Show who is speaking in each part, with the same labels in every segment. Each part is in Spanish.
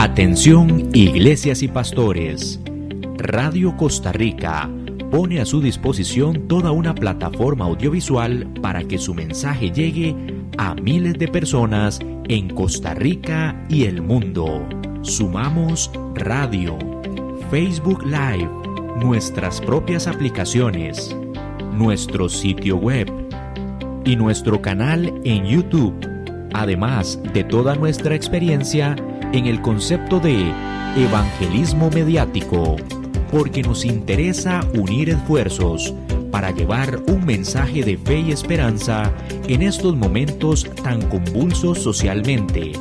Speaker 1: Atención, iglesias y pastores. Radio Costa Rica pone a su disposición toda una plataforma audiovisual para que su mensaje llegue a miles de personas en Costa Rica y el mundo. Sumamos radio, Facebook Live, nuestras propias aplicaciones, nuestro sitio web y nuestro canal en YouTube, además de toda nuestra experiencia en el concepto de evangelismo mediático, porque nos interesa unir esfuerzos para llevar un mensaje de fe y esperanza en estos momentos tan convulsos socialmente,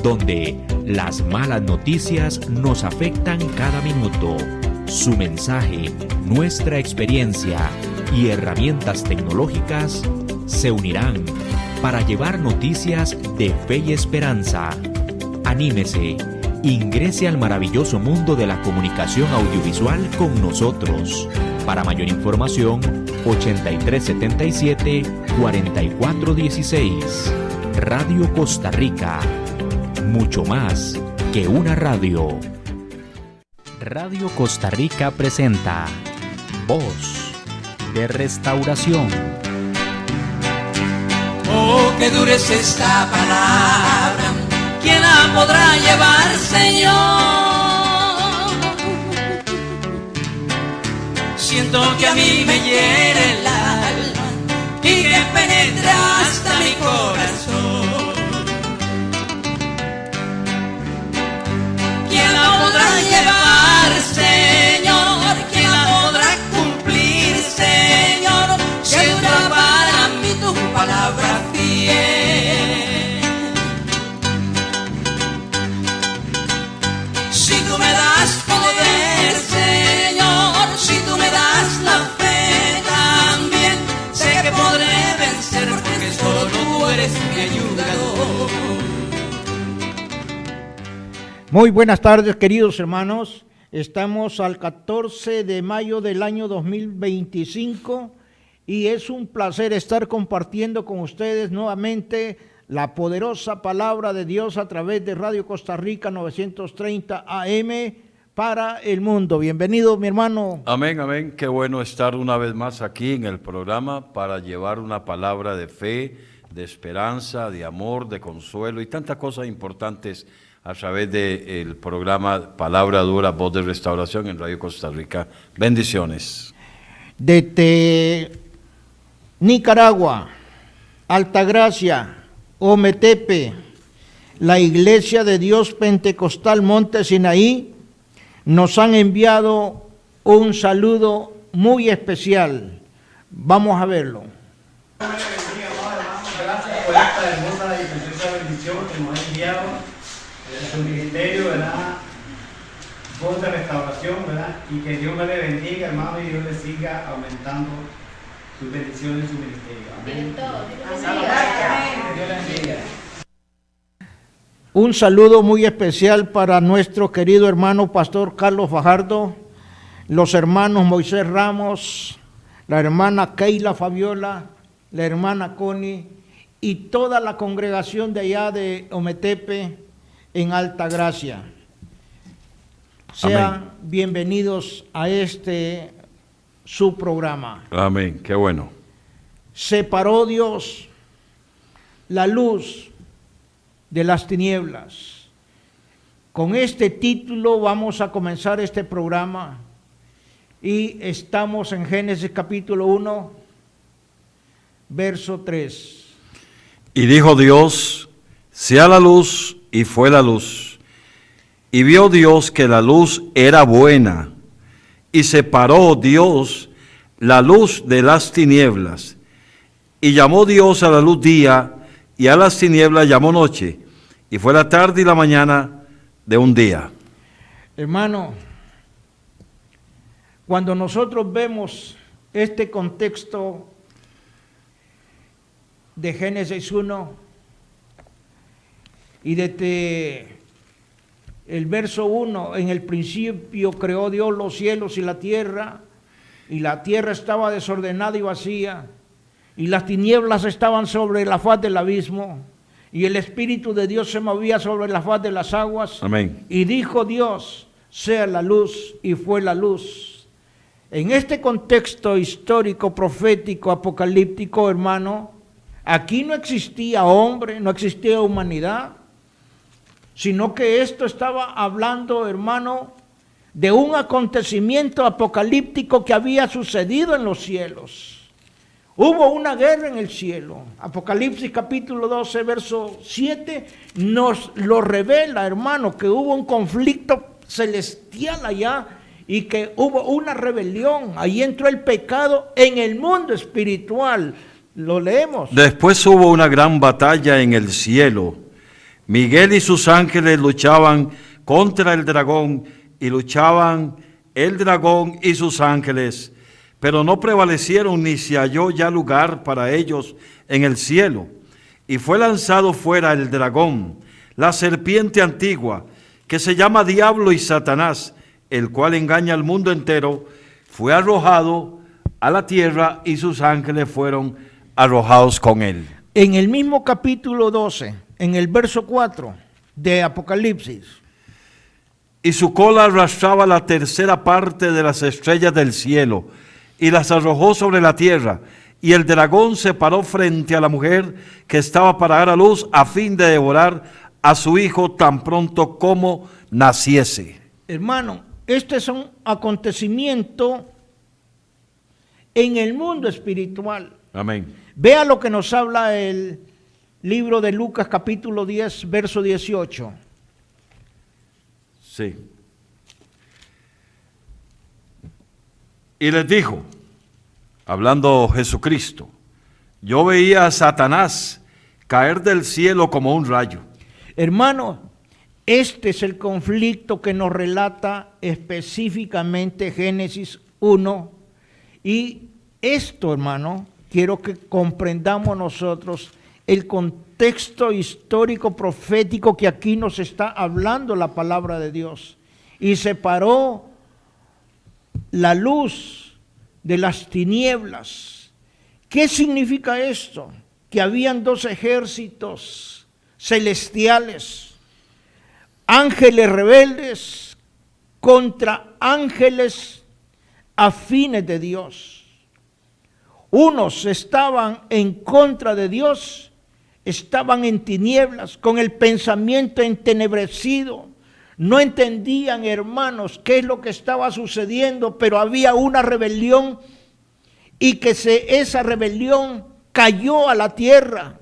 Speaker 1: donde las malas noticias nos afectan cada minuto. Su mensaje, nuestra experiencia y herramientas tecnológicas se unirán para llevar noticias de fe y esperanza. Anímese, ingrese al maravilloso mundo de la comunicación audiovisual con nosotros. Para mayor información, 8377-4416. Radio Costa Rica. Mucho más que una radio. Radio Costa Rica presenta Voz de Restauración.
Speaker 2: Oh, qué dura es esta palabra, ¿quién la podrá llevar, Señor? Siento que a mí me hiere el alma y que penetra hasta mi corazón. ¿Quién la podrá llevar, Señor? ¿Quién la podrá cumplir, Señor? Si es para mí tu palabra fiel. Si tú me das poder, Señor, si tú me das la fe también, sé que podré vencer porque solo tú eres mi ayudador.
Speaker 3: Muy buenas tardes, queridos hermanos. Estamos al 14 de mayo del año 2025 y es un placer estar compartiendo con ustedes nuevamente la poderosa palabra de Dios a través de Radio Costa Rica 930 AM para el mundo. Bienvenido, mi hermano.
Speaker 4: Amén, amén. Qué bueno estar una vez más aquí en el programa para llevar una palabra de fe, de esperanza, de amor, de consuelo y tantas cosas importantes a través del programa Palabra Dura, Voz de Restauración en Radio Costa Rica. Bendiciones.
Speaker 3: Desde Nicaragua, Altagracia, Ometepe, la Iglesia de Dios Pentecostal Monte Sinaí, nos han enviado un saludo muy especial. Vamos a verlo.
Speaker 5: Gracias por esta hermosa y preciosa bendición que nos ha enviado su ministerio, ¿verdad? Voz de Restauración, ¿verdad? Y que Dios me le bendiga, hermano, y Dios le siga aumentando sus bendiciones en su ministerio. Amén. Dios le bendiga.
Speaker 3: Un saludo muy especial para nuestro querido hermano Pastor Carlos Fajardo, los hermanos Moisés Ramos, la hermana Keila Fabiola, la hermana Connie y toda la congregación de allá de Ometepe en Altagracia. Sean
Speaker 4: Amén.
Speaker 3: Bienvenidos a su programa.
Speaker 4: Amén, qué bueno.
Speaker 3: Separó Dios la luz de las tinieblas. Con este título vamos a comenzar este programa y estamos en Génesis capítulo 1, verso 3.
Speaker 4: Y dijo Dios, sea la luz, y fue la luz. Y vio Dios que la luz era buena, y separó Dios la luz de las tinieblas. Y llamó Dios a la luz día, y a las tinieblas llamó noche. Y fue la tarde y la mañana de un día.
Speaker 3: Hermano, cuando nosotros vemos este contexto de Génesis 1, y desde el verso 1, en el principio creó Dios los cielos y la tierra estaba desordenada y vacía, y las tinieblas estaban sobre la faz del abismo, y el Espíritu de Dios se movía sobre la faz de las aguas.
Speaker 4: Amén.
Speaker 3: Y dijo Dios, sea la luz, y fue la luz. En este contexto histórico, profético, apocalíptico, hermano, aquí no existía hombre, no existía humanidad, sino que esto estaba hablando, hermano, de un acontecimiento apocalíptico que había sucedido en los cielos. Hubo una guerra en el cielo. Apocalipsis capítulo 12, verso 7, nos lo revela, hermano, que hubo un conflicto celestial allá y que hubo una rebelión. Ahí entró el pecado en el mundo espiritual. Lo leemos.
Speaker 4: Después hubo una gran batalla en el cielo. Miguel y sus ángeles luchaban contra el dragón, y luchaban el dragón y sus ángeles, pero no prevalecieron, ni se halló ya lugar para ellos en el cielo. Y fue lanzado fuera el dragón, la serpiente antigua, que se llama Diablo y Satanás, el cual engaña al mundo entero. Fue arrojado a la tierra, y sus ángeles fueron arrojados con él.
Speaker 3: En el mismo capítulo 12, en el verso 4 de Apocalipsis,
Speaker 4: Y su cola arrastraba la tercera parte de las estrellas del cielo, y las arrojó sobre la tierra. Y el dragón se paró frente a la mujer que estaba para dar a luz, a fin de devorar a su hijo tan pronto como naciese.
Speaker 3: hermano, este es un acontecimiento en el mundo espiritual.
Speaker 4: Amén.
Speaker 3: Vea lo que nos habla el libro de Lucas capítulo 10, verso 18.
Speaker 4: Sí. Y les dijo, hablando Jesucristo, yo veía a Satanás caer del cielo como un rayo.
Speaker 3: Hermano, este es el conflicto que nos relata específicamente Génesis 1. Y esto, hermano, quiero que comprendamos nosotros el contexto histórico profético que aquí nos está hablando la palabra de Dios. Y separó la luz de las tinieblas. ¿Qué significa esto? Que habían dos ejércitos celestiales, ángeles rebeldes contra ángeles afines de Dios. Unos estaban en contra de Dios, estaban en tinieblas, con el pensamiento entenebrecido. No entendían, hermanos, qué es lo que estaba sucediendo, pero había una rebelión y que esa rebelión cayó a la tierra.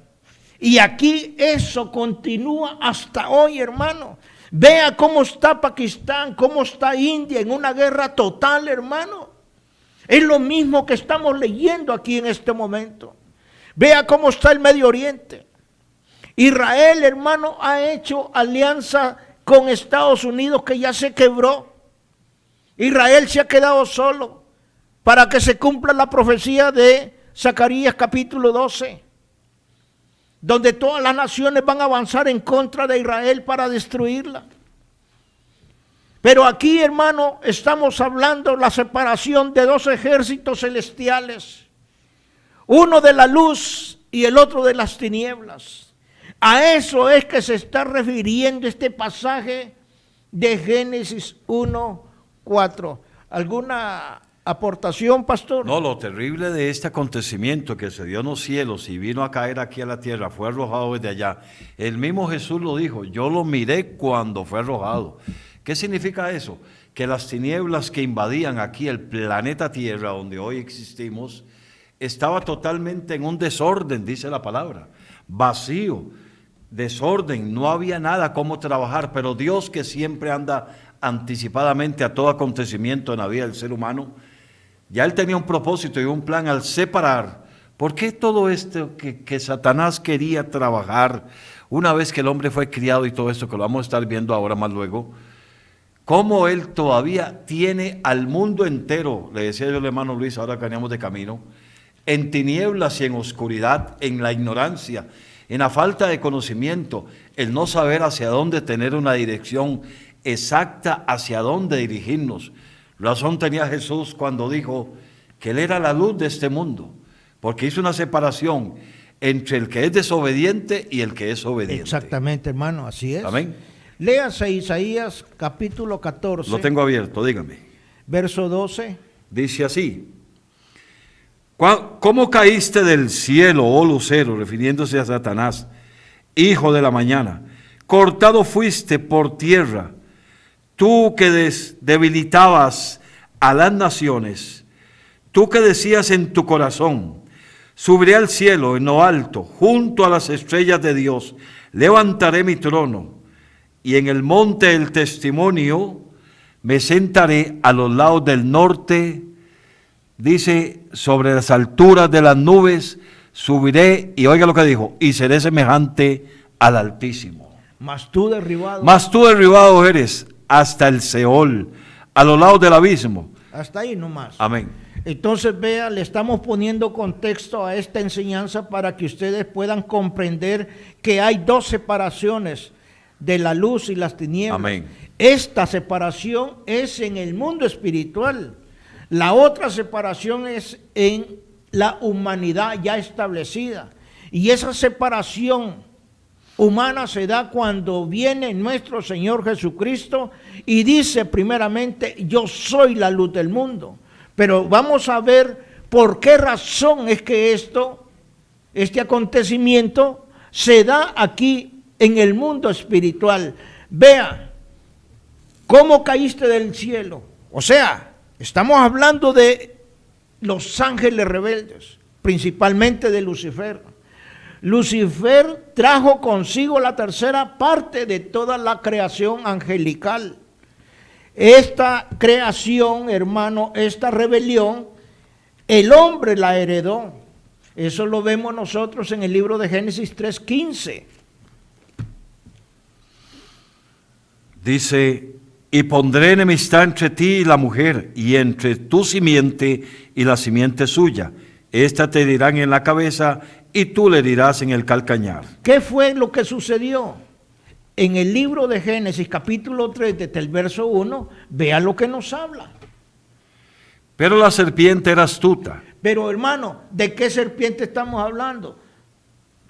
Speaker 3: Y aquí eso continúa hasta hoy, hermano. Vea cómo está Pakistán, cómo está India en una guerra total, hermano. Es lo mismo que estamos leyendo aquí en este momento. Vea cómo está el Medio Oriente. Israel, hermano, ha hecho alianza con Estados Unidos que ya se quebró. Israel se ha quedado solo para que se cumpla la profecía de Zacarías capítulo 12, donde todas las naciones van a avanzar en contra de Israel para destruirla. Pero aquí, hermano, estamos hablando de la separación de dos ejércitos celestiales, uno de la luz y el otro de las tinieblas. A eso es que se está refiriendo este pasaje de Génesis 1:4. ¿Alguna aportación, pastor?
Speaker 4: No, lo terrible de este acontecimiento que se dio en los cielos y vino a caer aquí a la tierra, fue arrojado desde allá. El mismo Jesús lo dijo, yo lo miré cuando fue arrojado. ¿Qué significa eso? Que las tinieblas que invadían aquí el planeta Tierra, donde hoy existimos, estaba totalmente en un desorden, dice la palabra, vacío, desorden, no había nada cómo trabajar, pero Dios, que siempre anda anticipadamente a todo acontecimiento en la vida del ser humano, ya Él tenía un propósito y un plan al separar. ¿Por qué todo esto que Satanás quería trabajar una vez que el hombre fue criado y todo esto que lo vamos a estar viendo ahora más luego? Cómo él todavía tiene al mundo entero, le decía yo al hermano Luis, ahora que veníamos de camino, en tinieblas y en oscuridad, en la ignorancia, en la falta de conocimiento, el no saber hacia dónde tener una dirección exacta, hacia dónde dirigirnos. Razón tenía Jesús cuando dijo que Él era la luz de este mundo, porque hizo una separación entre el que es desobediente y el que es obediente.
Speaker 3: Exactamente, hermano, así es.
Speaker 4: Amén.
Speaker 3: Léase Isaías capítulo 14.
Speaker 4: Lo tengo abierto, dígame.
Speaker 3: Verso 12.
Speaker 4: Dice así: ¿Cómo caíste del cielo, oh lucero? Refiriéndose a Satanás, hijo de la mañana. Cortado fuiste por tierra, tú que debilitabas a las naciones, tú que decías en tu corazón: subiré al cielo en lo alto, junto a las estrellas de Dios, levantaré mi trono, y en el monte del testimonio me sentaré a los lados del norte. Dice, sobre las alturas de las nubes subiré, y oiga lo que dijo, y seré semejante al Altísimo.
Speaker 3: Mas tú derribado.
Speaker 4: Mas tú derribado eres hasta el Seol, a los lados del abismo.
Speaker 3: Hasta ahí nomás.
Speaker 4: Amén.
Speaker 3: Entonces, vea, le estamos poniendo contexto a esta enseñanza para que ustedes puedan comprender que hay dos separaciones de la luz y las tinieblas.
Speaker 4: Amén.
Speaker 3: Esta separación es en el mundo espiritual. La otra separación es en la humanidad ya establecida. Y esa separación humana se da cuando viene nuestro Señor Jesucristo y dice primeramente: yo soy la luz del mundo. Pero vamos a ver por qué razón es que este acontecimiento se da aquí en el mundo espiritual. Vea, ¿cómo caíste del cielo? O sea, estamos hablando de los ángeles rebeldes, principalmente de Lucifer. Lucifer trajo consigo la tercera parte de toda la creación angelical. Esta creación, hermano, esta rebelión, el hombre la heredó. Eso lo vemos nosotros en el libro de Génesis 3:15.
Speaker 4: Dice: y pondré enemistad entre ti y la mujer, y entre tu simiente y la simiente suya. Esta te herirán en la cabeza, y tú le herirás en el calcañar.
Speaker 3: ¿Qué fue lo que sucedió? En el libro de Génesis, capítulo 3, desde el verso 1, vea lo que nos habla.
Speaker 4: Pero la serpiente era astuta.
Speaker 3: Pero hermano, ¿de qué serpiente estamos hablando?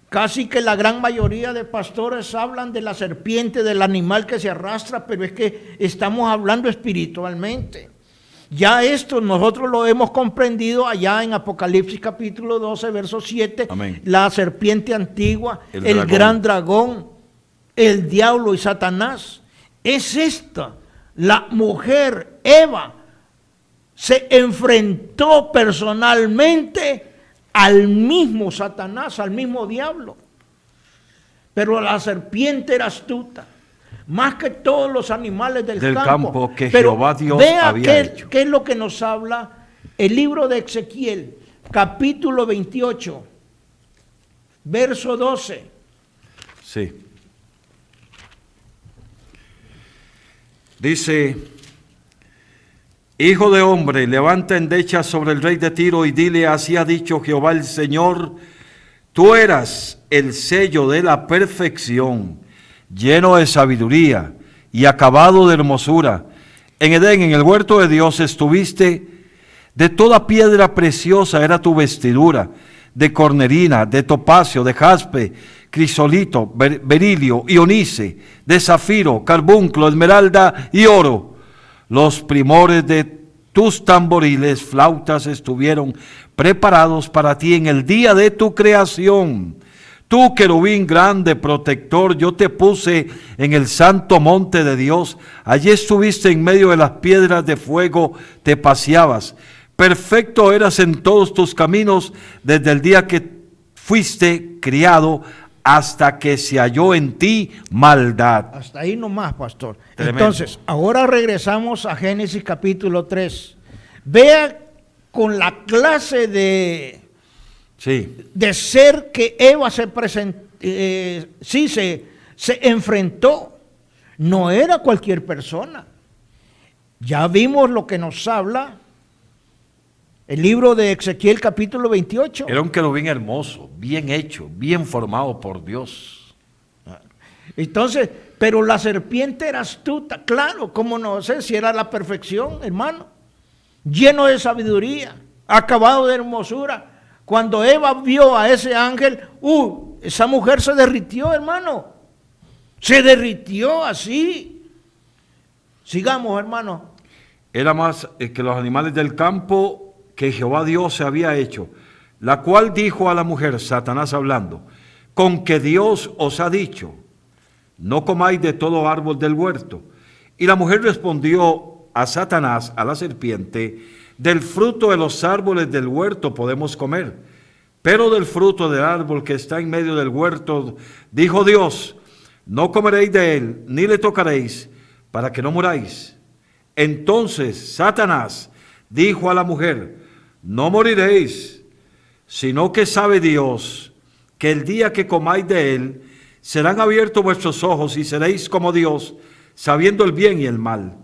Speaker 3: Casi que la gran mayoría de pastores hablan de la serpiente, del animal que se arrastra, pero es que estamos hablando espiritualmente. Ya esto nosotros lo hemos comprendido allá en Apocalipsis capítulo 12, verso 7.
Speaker 4: Amén.
Speaker 3: La serpiente antigua, el
Speaker 4: dragón.
Speaker 3: gran dragón, el diablo y Satanás. Es esta, la mujer Eva, se enfrentó personalmente al mismo Satanás, al mismo diablo. Pero la serpiente era astuta, más que todos los animales del campo
Speaker 4: que
Speaker 3: pero
Speaker 4: Jehová Dios
Speaker 3: vea
Speaker 4: había hecho.
Speaker 3: ¿Qué es lo que nos habla el libro de Ezequiel, capítulo 28, verso 12?
Speaker 4: Sí. Dice: hijo de hombre, levanta endechas sobre el rey de Tiro y dile: así ha dicho Jehová el Señor, tú eras el sello de la perfección, lleno de sabiduría y acabado de hermosura. En Edén, en el huerto de Dios, estuviste. De toda piedra preciosa era tu vestidura, de cornerina, de topacio, de jaspe, crisolito, berilio, ionice, de zafiro, carbunclo, esmeralda y oro. Los primores de tus tamboriles, flautas, estuvieron preparados para ti en el día de tu creación. Tú, querubín grande, protector, yo te puse en el santo monte de Dios. Allí estuviste en medio de las piedras de fuego, te paseabas. Perfecto eras en todos tus caminos desde el día que fuiste criado hasta que se halló en ti maldad.
Speaker 3: Hasta ahí nomás, pastor.
Speaker 4: Tremendo.
Speaker 3: Entonces, ahora regresamos a Génesis capítulo 3. Vea con la clase de ser que Eva se enfrentó. No era cualquier persona. Ya vimos lo que nos habla el libro de Ezequiel capítulo 28.
Speaker 4: Era un querubín hermoso, bien hecho, bien formado por Dios.
Speaker 3: Entonces, pero la serpiente era astuta, claro, cómo no sé si era la perfección, hermano, lleno de sabiduría, acabado de hermosura, Cuando Eva vio a ese ángel, esa mujer se derritió, hermano. Se derritió así. Sigamos, hermano.
Speaker 4: Era más que los animales del campo que Jehová Dios se había hecho, la cual dijo a la mujer, Satanás hablando, con que Dios os ha dicho, no comáis de todo árbol del huerto. Y la mujer respondió a Satanás, a la serpiente, del fruto de los árboles del huerto podemos comer, pero del fruto del árbol que está en medio del huerto, dijo Dios, no comeréis de él, ni le tocaréis, para que no muráis. Entonces Satanás dijo a la mujer, no moriréis, sino que sabe Dios que el día que comáis de él, serán abiertos vuestros ojos y seréis como Dios, sabiendo el bien y el mal.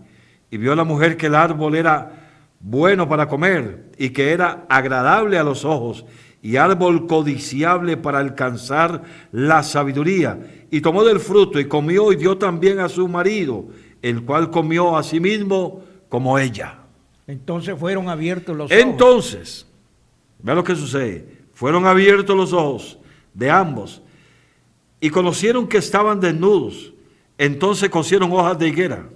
Speaker 4: Y vio la mujer que el árbol era bueno para comer y que era agradable a los ojos y árbol codiciable para alcanzar la sabiduría. Y tomó del fruto y comió y dio también a su marido, el cual comió a sí mismo como ella.
Speaker 3: Entonces fueron abiertos los ojos.
Speaker 4: Entonces, vea lo que sucede. Fueron abiertos los ojos de ambos y conocieron que estaban desnudos. Entonces cosieron hojas de higuera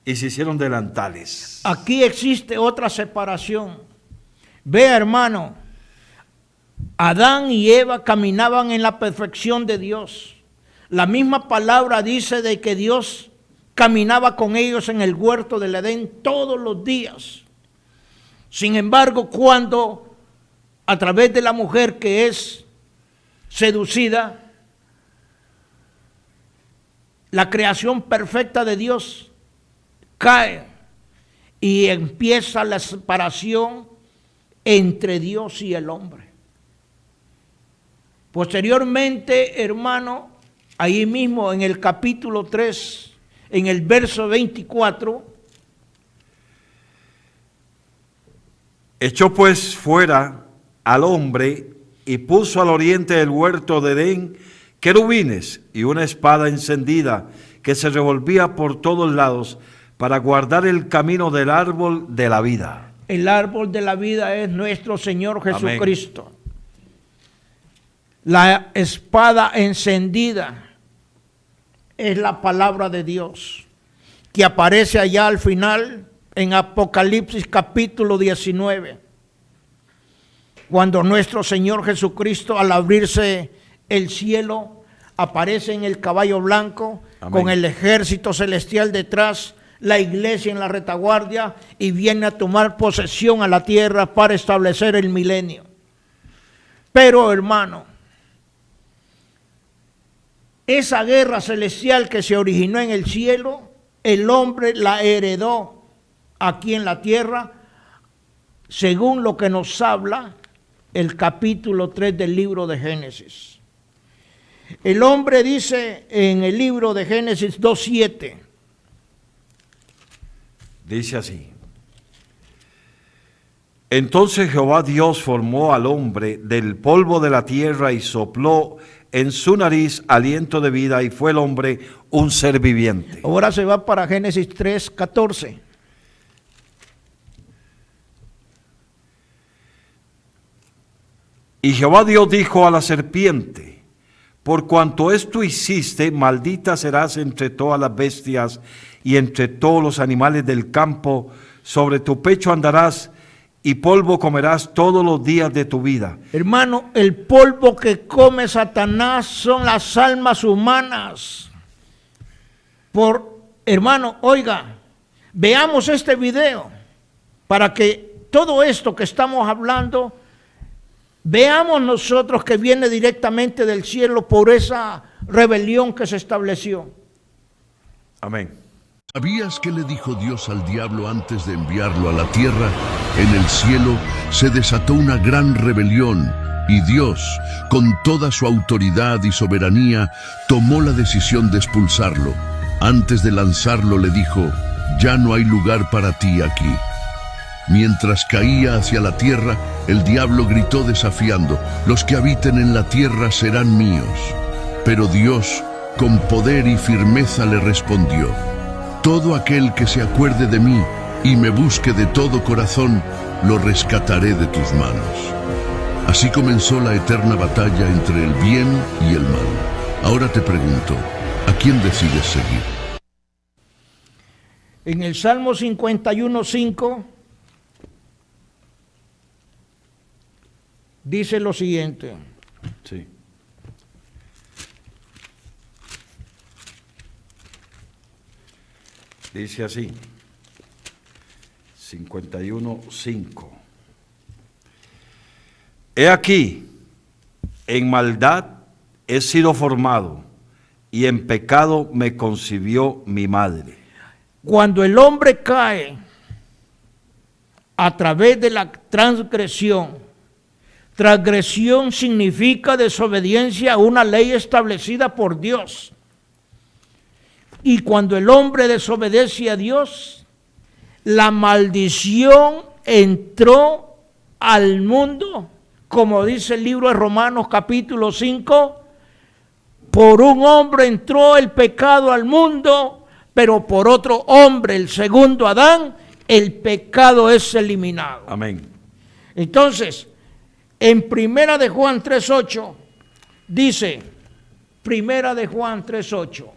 Speaker 4: y se hicieron delantales.
Speaker 3: Aquí existe otra separación. Vea, hermano, Adán y Eva caminaban en la perfección de Dios. La misma palabra dice de que Dios caminaba con ellos en el huerto del Edén todos los días. Sin embargo, cuando a través de la mujer que es seducida, la creación perfecta de Dios cae y empieza la separación entre Dios y el hombre. Posteriormente, hermano, ahí mismo en el capítulo 3, en el verso 24,
Speaker 4: echó pues fuera al hombre y puso al oriente del huerto de Edén querubines y una espada encendida que se revolvía por todos lados para guardar el camino del árbol de la vida.
Speaker 3: El árbol de la vida es nuestro Señor Jesucristo. Amén. La espada encendida es la palabra de Dios, que aparece allá al final en Apocalipsis capítulo 19, cuando nuestro Señor Jesucristo, al abrirse el cielo, aparece en el caballo blanco. Amén. Con el ejército celestial detrás, la iglesia en la retaguardia, y viene a tomar posesión a la tierra para establecer el milenio. Pero, hermano, esa guerra celestial que se originó en el cielo, el hombre la heredó aquí en la tierra, según lo que nos habla el capítulo 3 del libro de Génesis. El hombre dice en el libro de Génesis 2:7.
Speaker 4: Dice así: entonces Jehová Dios formó al hombre del polvo de la tierra y sopló en su nariz aliento de vida, y fue el hombre un ser viviente.
Speaker 3: Ahora se va para Génesis 3:14.
Speaker 4: Y Jehová Dios dijo a la serpiente: por cuanto esto hiciste, maldita serás entre todas las bestias y entre todos los animales del campo, sobre tu pecho andarás y polvo comerás todos los días de tu vida.
Speaker 3: Hermano, el polvo que come Satanás son las almas humanas. Hermano, oiga, veamos este video para que todo esto que estamos hablando, veamos nosotros que viene directamente del cielo por esa rebelión que se estableció.
Speaker 4: Amén.
Speaker 6: ¿Sabías qué le dijo Dios al diablo antes de enviarlo a la tierra? En el cielo se desató una gran rebelión y Dios, con toda su autoridad y soberanía, tomó la decisión de expulsarlo. Antes de lanzarlo le dijo: ya no hay lugar para ti aquí. Mientras caía hacia la tierra, el diablo gritó desafiando: los que habiten en la tierra serán míos. Pero Dios, con poder y firmeza, le respondió: todo aquel que se acuerde de mí y me busque de todo corazón, lo rescataré de tus manos. Así comenzó la eterna batalla entre el bien y el mal. Ahora te pregunto, ¿a quién decides seguir?
Speaker 3: En el Salmo 51:5 dice lo siguiente.
Speaker 4: Sí. Dice así, 51:5. He aquí, en maldad he sido formado, y en pecado me concibió mi madre.
Speaker 3: Cuando el hombre cae a través de la transgresión, transgresión significa desobediencia a una ley establecida por Dios. Y cuando el hombre desobedece a Dios, la maldición entró al mundo, como dice el libro de Romanos capítulo 5, por un hombre entró el pecado al mundo, pero por otro hombre, el segundo Adán, el pecado es eliminado.
Speaker 4: Amén.
Speaker 3: Entonces, en Primera de Juan 3:8, dice, Primera de Juan 3:8,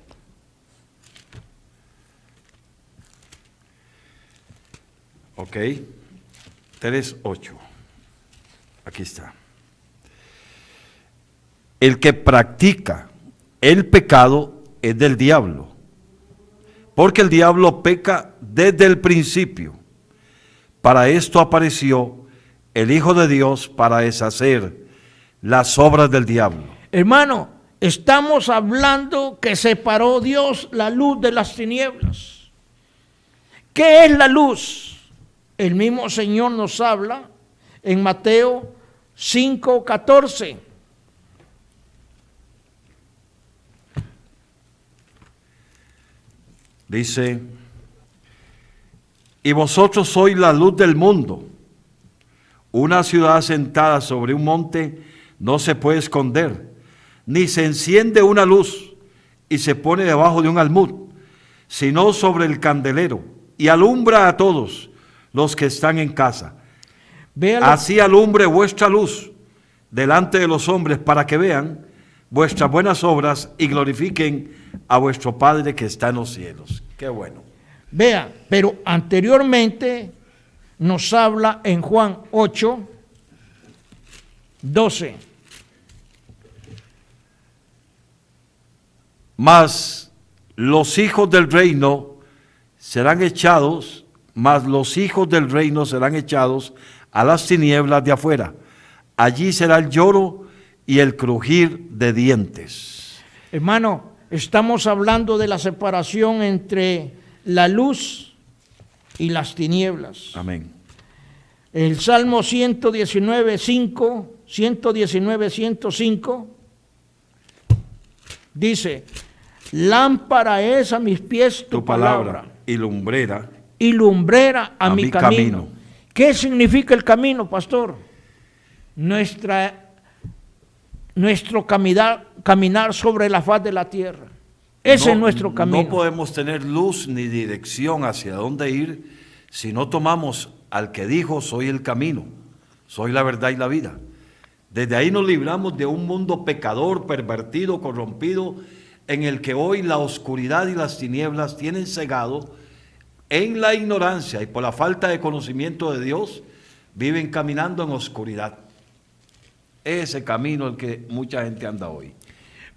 Speaker 4: Ok, 3:8. Aquí está. El que practica el pecado es del diablo, porque el diablo peca desde el principio. Para esto apareció el Hijo de Dios, para deshacer las obras del diablo.
Speaker 3: hermano, estamos hablando que separó Dios la luz de las tinieblas. ¿Qué es la luz? El mismo Señor nos habla en Mateo 5:14.
Speaker 4: Dice, y vosotros sois la luz del mundo. Una ciudad asentada sobre un monte no se puede esconder, ni se enciende una luz y se pone debajo de un almud, sino sobre el candelero, y alumbra a todos los que están en casa. Así alumbre vuestra luz delante de los hombres, para que vean vuestras buenas obras y glorifiquen a vuestro Padre que está en los cielos. Qué bueno.
Speaker 3: Vea, pero anteriormente nos habla en Juan 8:12.
Speaker 4: Mas los hijos del reino serán echados, a las tinieblas de afuera. Allí será el lloro y el crujir de dientes.
Speaker 3: Hermano, estamos hablando de la separación entre la luz y las tinieblas.
Speaker 4: Amén.
Speaker 3: El Salmo 119:5 dice, lámpara es a mis pies tu palabra
Speaker 4: y lumbrera
Speaker 3: a mi camino. ¿Qué significa el camino, pastor? Nuestro caminar sobre la faz de la tierra. Ese es nuestro camino.
Speaker 4: No podemos tener luz ni dirección hacia dónde ir si no tomamos al que dijo, soy el camino, soy la verdad y la vida. Desde ahí nos libramos de un mundo pecador, pervertido, corrompido, en el que hoy la oscuridad y las tinieblas tienen cegado. En la ignorancia y por la falta de conocimiento de Dios, viven caminando en oscuridad. Ese camino el que mucha gente anda hoy.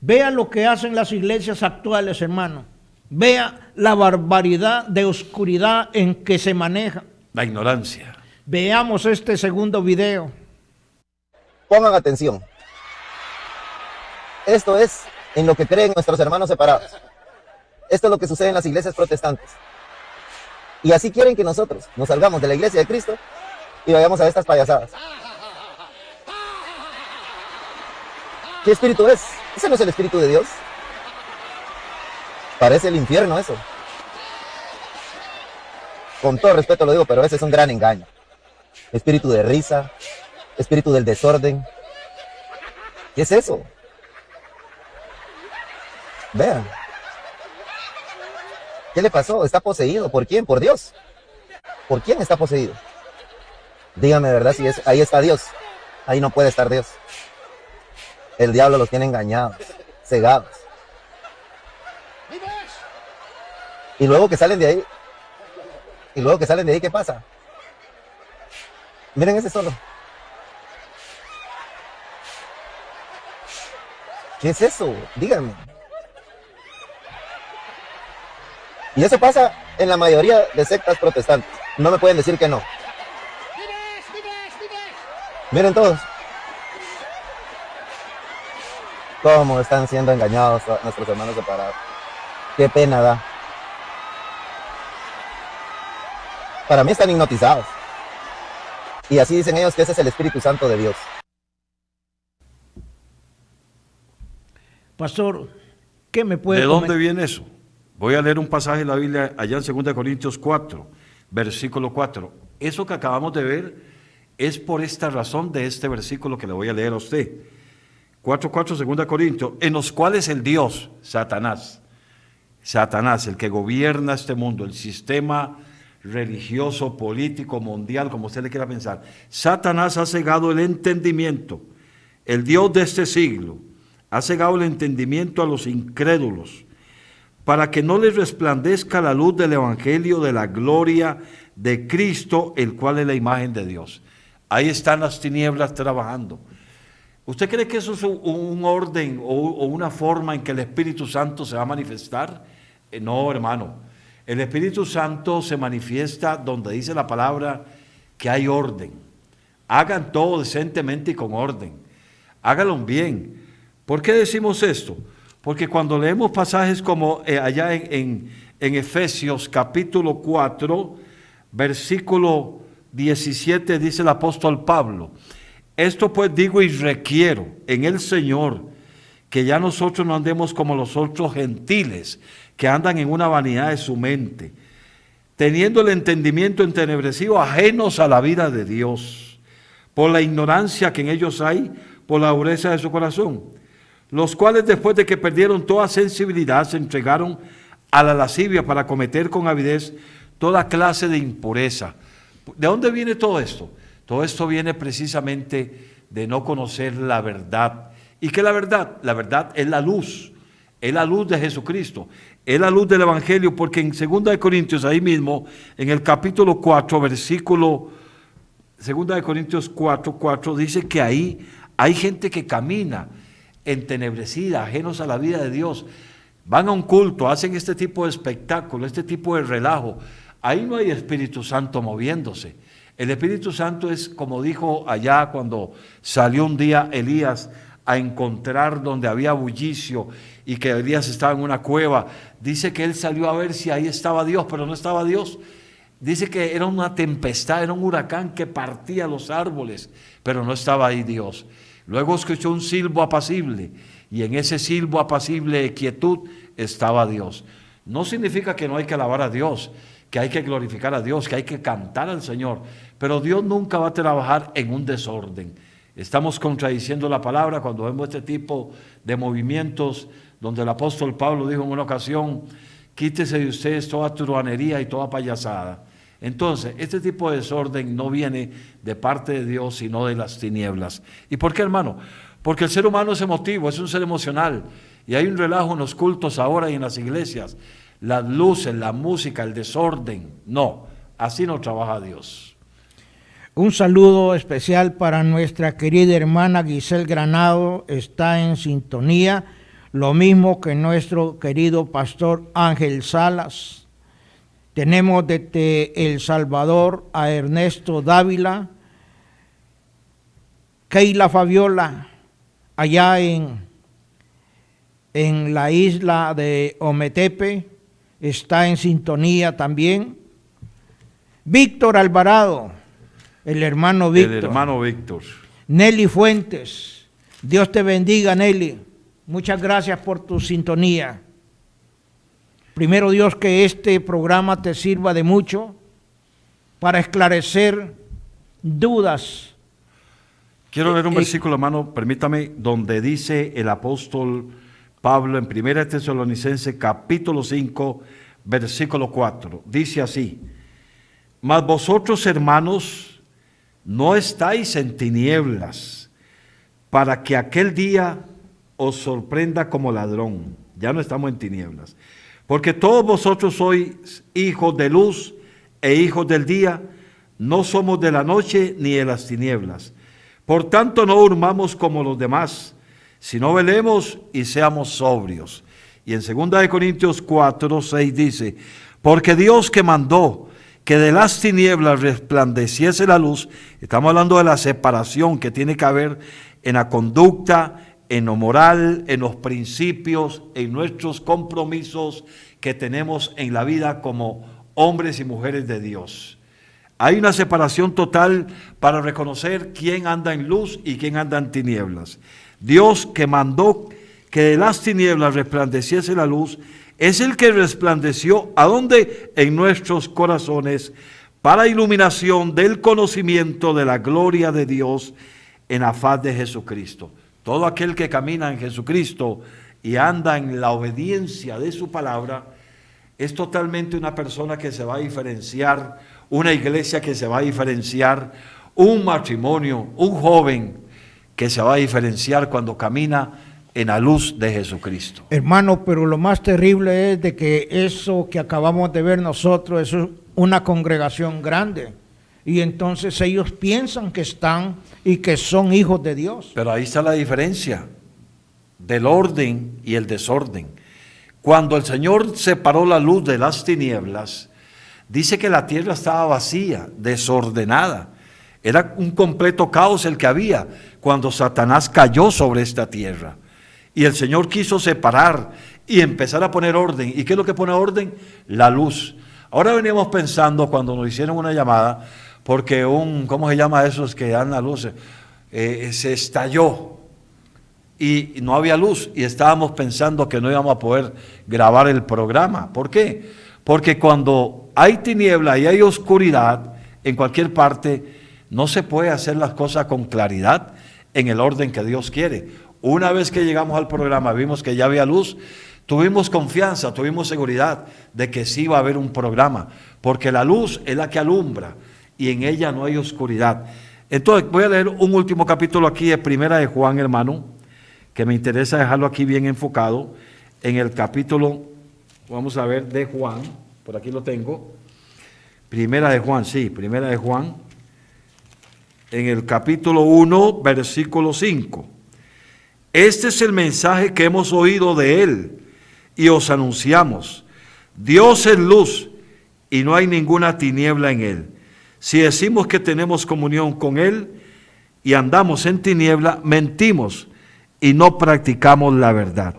Speaker 3: Vea lo que hacen las iglesias actuales, hermano. Vea la barbaridad de oscuridad en que se maneja.
Speaker 4: La ignorancia.
Speaker 3: Veamos este segundo video.
Speaker 7: Pongan atención. Esto es en lo que creen nuestros hermanos separados. Esto es lo que sucede en las iglesias protestantes. Y así quieren que nosotros nos salgamos de la iglesia de Cristo y vayamos a estas payasadas. ¿Qué espíritu es? ¿Ese no es el espíritu de Dios? Parece el infierno eso. Con todo respeto lo digo, pero ese es un gran engaño. Espíritu de risa, espíritu del desorden. ¿Qué es eso? Vean. ¿Qué le pasó? ¿Está poseído? ¿Por quién? ¿Por Dios? ¿Por quién está poseído? Dígame, ¿verdad? Si es, ahí está Dios. ahí no puede estar Dios. El diablo los tiene engañados, cegados. Y luego que salen de ahí, ¿qué pasa? Miren ese solo. ¿Qué es eso? Díganme. Y eso pasa en la mayoría de sectas protestantes. No me pueden decir que no. Miren todos cómo están siendo engañados a nuestros hermanos separados. Qué pena da. Para mí están hipnotizados. Y así dicen ellos que ese es el Espíritu Santo de Dios.
Speaker 3: Pastor, ¿qué me puede
Speaker 4: ¿De dónde
Speaker 3: comentar?
Speaker 4: viene eso? Voy a leer un pasaje de la Biblia allá en 2 Corintios 4, versículo 4. Eso que acabamos de ver es por esta razón de este versículo que le voy a leer a usted. 4:4, 2 Corintios, en los cuales el Dios, Satanás, el que gobierna este mundo, el sistema religioso, político, mundial, como usted le quiera pensar, Satanás ha cegado el entendimiento, el Dios de este siglo, ha cegado el entendimiento a los incrédulos, para que no les resplandezca la luz del evangelio de la gloria de Cristo, el cual es la imagen de Dios. Ahí están las tinieblas trabajando. ¿Usted cree que eso es un orden o una forma en que el Espíritu Santo se va a manifestar? No, hermano. El Espíritu Santo se manifiesta donde dice la palabra que hay orden. Hagan todo decentemente y con orden. Háganlo bien. ¿Por qué decimos esto? Porque cuando leemos pasajes como allá en Efesios capítulo 4, versículo 17, dice el apóstol Pablo, esto pues digo y requiero en el Señor, que ya nosotros no andemos como los otros gentiles, que andan en una vanidad de su mente, teniendo el entendimiento entenebrecido, ajenos a la vida de Dios, por la ignorancia que en ellos hay, por la dureza de su corazón, los cuales después de que perdieron toda sensibilidad, se entregaron a la lascivia para cometer con avidez toda clase de impureza. ¿De dónde viene todo esto? Todo esto viene precisamente de no conocer la verdad. ¿Y qué es la verdad? La verdad es la luz de Jesucristo, es la luz del Evangelio, porque en 2 Corintios, ahí mismo, en el capítulo 4, versículo, 2 Corintios 4, dice que ahí hay gente que camina entenebrecida, ajenos a la vida de Dios, van a un culto, hacen este tipo de espectáculo, este tipo de relajo. Ahí no hay Espíritu Santo moviéndose. El Espíritu Santo es como dijo allá cuando salió un día Elías a encontrar donde había bullicio y que Elías estaba en una cueva. Dice que él salió a ver si ahí estaba Dios, pero no estaba Dios. Dice que era una tempestad, era un huracán que partía los árboles, pero no estaba ahí Dios. Luego escuchó un silbo apacible y en ese silbo apacible de quietud estaba Dios. No significa que no hay que alabar a Dios, que hay que glorificar a Dios, que hay que cantar al Señor, pero Dios nunca va a trabajar en un desorden. Estamos contradiciendo la palabra cuando vemos este tipo de movimientos donde el apóstol Pablo dijo en una ocasión, quítese de ustedes toda truhanería y toda payasada. Entonces, este tipo de desorden no viene de parte de Dios, sino de las tinieblas. ¿Y por qué, hermano? Porque el ser humano es emotivo, es un ser emocional, y hay un relajo en los cultos ahora y en las iglesias. Las luces, la música, el desorden. No, así no trabaja Dios.
Speaker 3: Un saludo especial para nuestra querida hermana Giselle Granado, está en sintonía, lo mismo que nuestro querido pastor Ángel Salas. Tenemos desde El Salvador a Ernesto Dávila, Keila Fabiola, allá en la isla de Ometepe, está en sintonía también. Víctor Alvarado, el hermano Víctor. Nelly Fuentes, Dios te bendiga, Nelly. Muchas gracias por tu sintonía. Primero Dios, que este programa te sirva de mucho para esclarecer dudas.
Speaker 4: Quiero leer un versículo, hermano, permítame, donde dice el apóstol Pablo en 1 Tesalonicenses capítulo 5, versículo 4. Dice así, mas vosotros, hermanos, no estáis en tinieblas, para que aquel día os sorprenda como ladrón. Ya no estamos en tinieblas. Porque todos vosotros sois hijos de luz e hijos del día, no somos de la noche ni de las tinieblas. Por tanto, no durmamos como los demás, sino velemos y seamos sobrios. Y en 2 Corintios 4:6 dice, porque Dios que mandó que de las tinieblas resplandeciese la luz, estamos hablando de la separación que tiene que haber en la conducta, en lo moral, en los principios, en nuestros compromisos que tenemos en la vida como hombres y mujeres de Dios. Hay una separación total para reconocer quién anda en luz y quién anda en tinieblas. Dios que mandó que de las tinieblas resplandeciese la luz, es el que resplandeció, ¿a dónde? En nuestros corazones, para iluminación del conocimiento de la gloria de Dios en la faz de Jesucristo. Todo aquel que camina en Jesucristo y anda en la obediencia de su palabra, es totalmente una persona que se va a diferenciar, una iglesia que se va a diferenciar, un matrimonio, un joven que se va a diferenciar cuando camina en la luz de Jesucristo.
Speaker 3: Hermano, pero lo más terrible es de que eso que acabamos de ver nosotros es una congregación grande. Y entonces ellos piensan que están y que son hijos de Dios.
Speaker 4: Pero ahí está la diferencia del orden y el desorden. Cuando el Señor separó la luz de las tinieblas, dice que la tierra estaba vacía, desordenada. Era un completo caos el que había cuando Satanás cayó sobre esta tierra. Y el Señor quiso separar y empezar a poner orden. ¿Y qué es lo que pone orden? La luz. Ahora veníamos pensando cuando nos hicieron una llamada, porque ¿cómo se llama esos que dan la luz? Se estalló y no había luz y estábamos pensando que no íbamos a poder grabar el programa. ¿Por qué? Porque cuando hay tiniebla y hay oscuridad en cualquier parte, no se puede hacer las cosas con claridad en el orden que Dios quiere. Una vez que llegamos al programa, vimos que ya había luz, tuvimos confianza, tuvimos seguridad de que sí iba a haber un programa, porque la luz es la que alumbra y en ella no hay oscuridad. Entonces voy a leer un último capítulo aquí de Primera de Juan, hermano, que me interesa dejarlo aquí bien enfocado, en el capítulo, vamos a ver, de Juan, por aquí lo tengo, Primera de Juan, en el capítulo 1, versículo 5. Este es el mensaje que hemos oído de Él y os anunciamos. Dios es luz y no hay ninguna tiniebla en Él. Si decimos que tenemos comunión con Él y andamos en tiniebla, mentimos y no practicamos la verdad.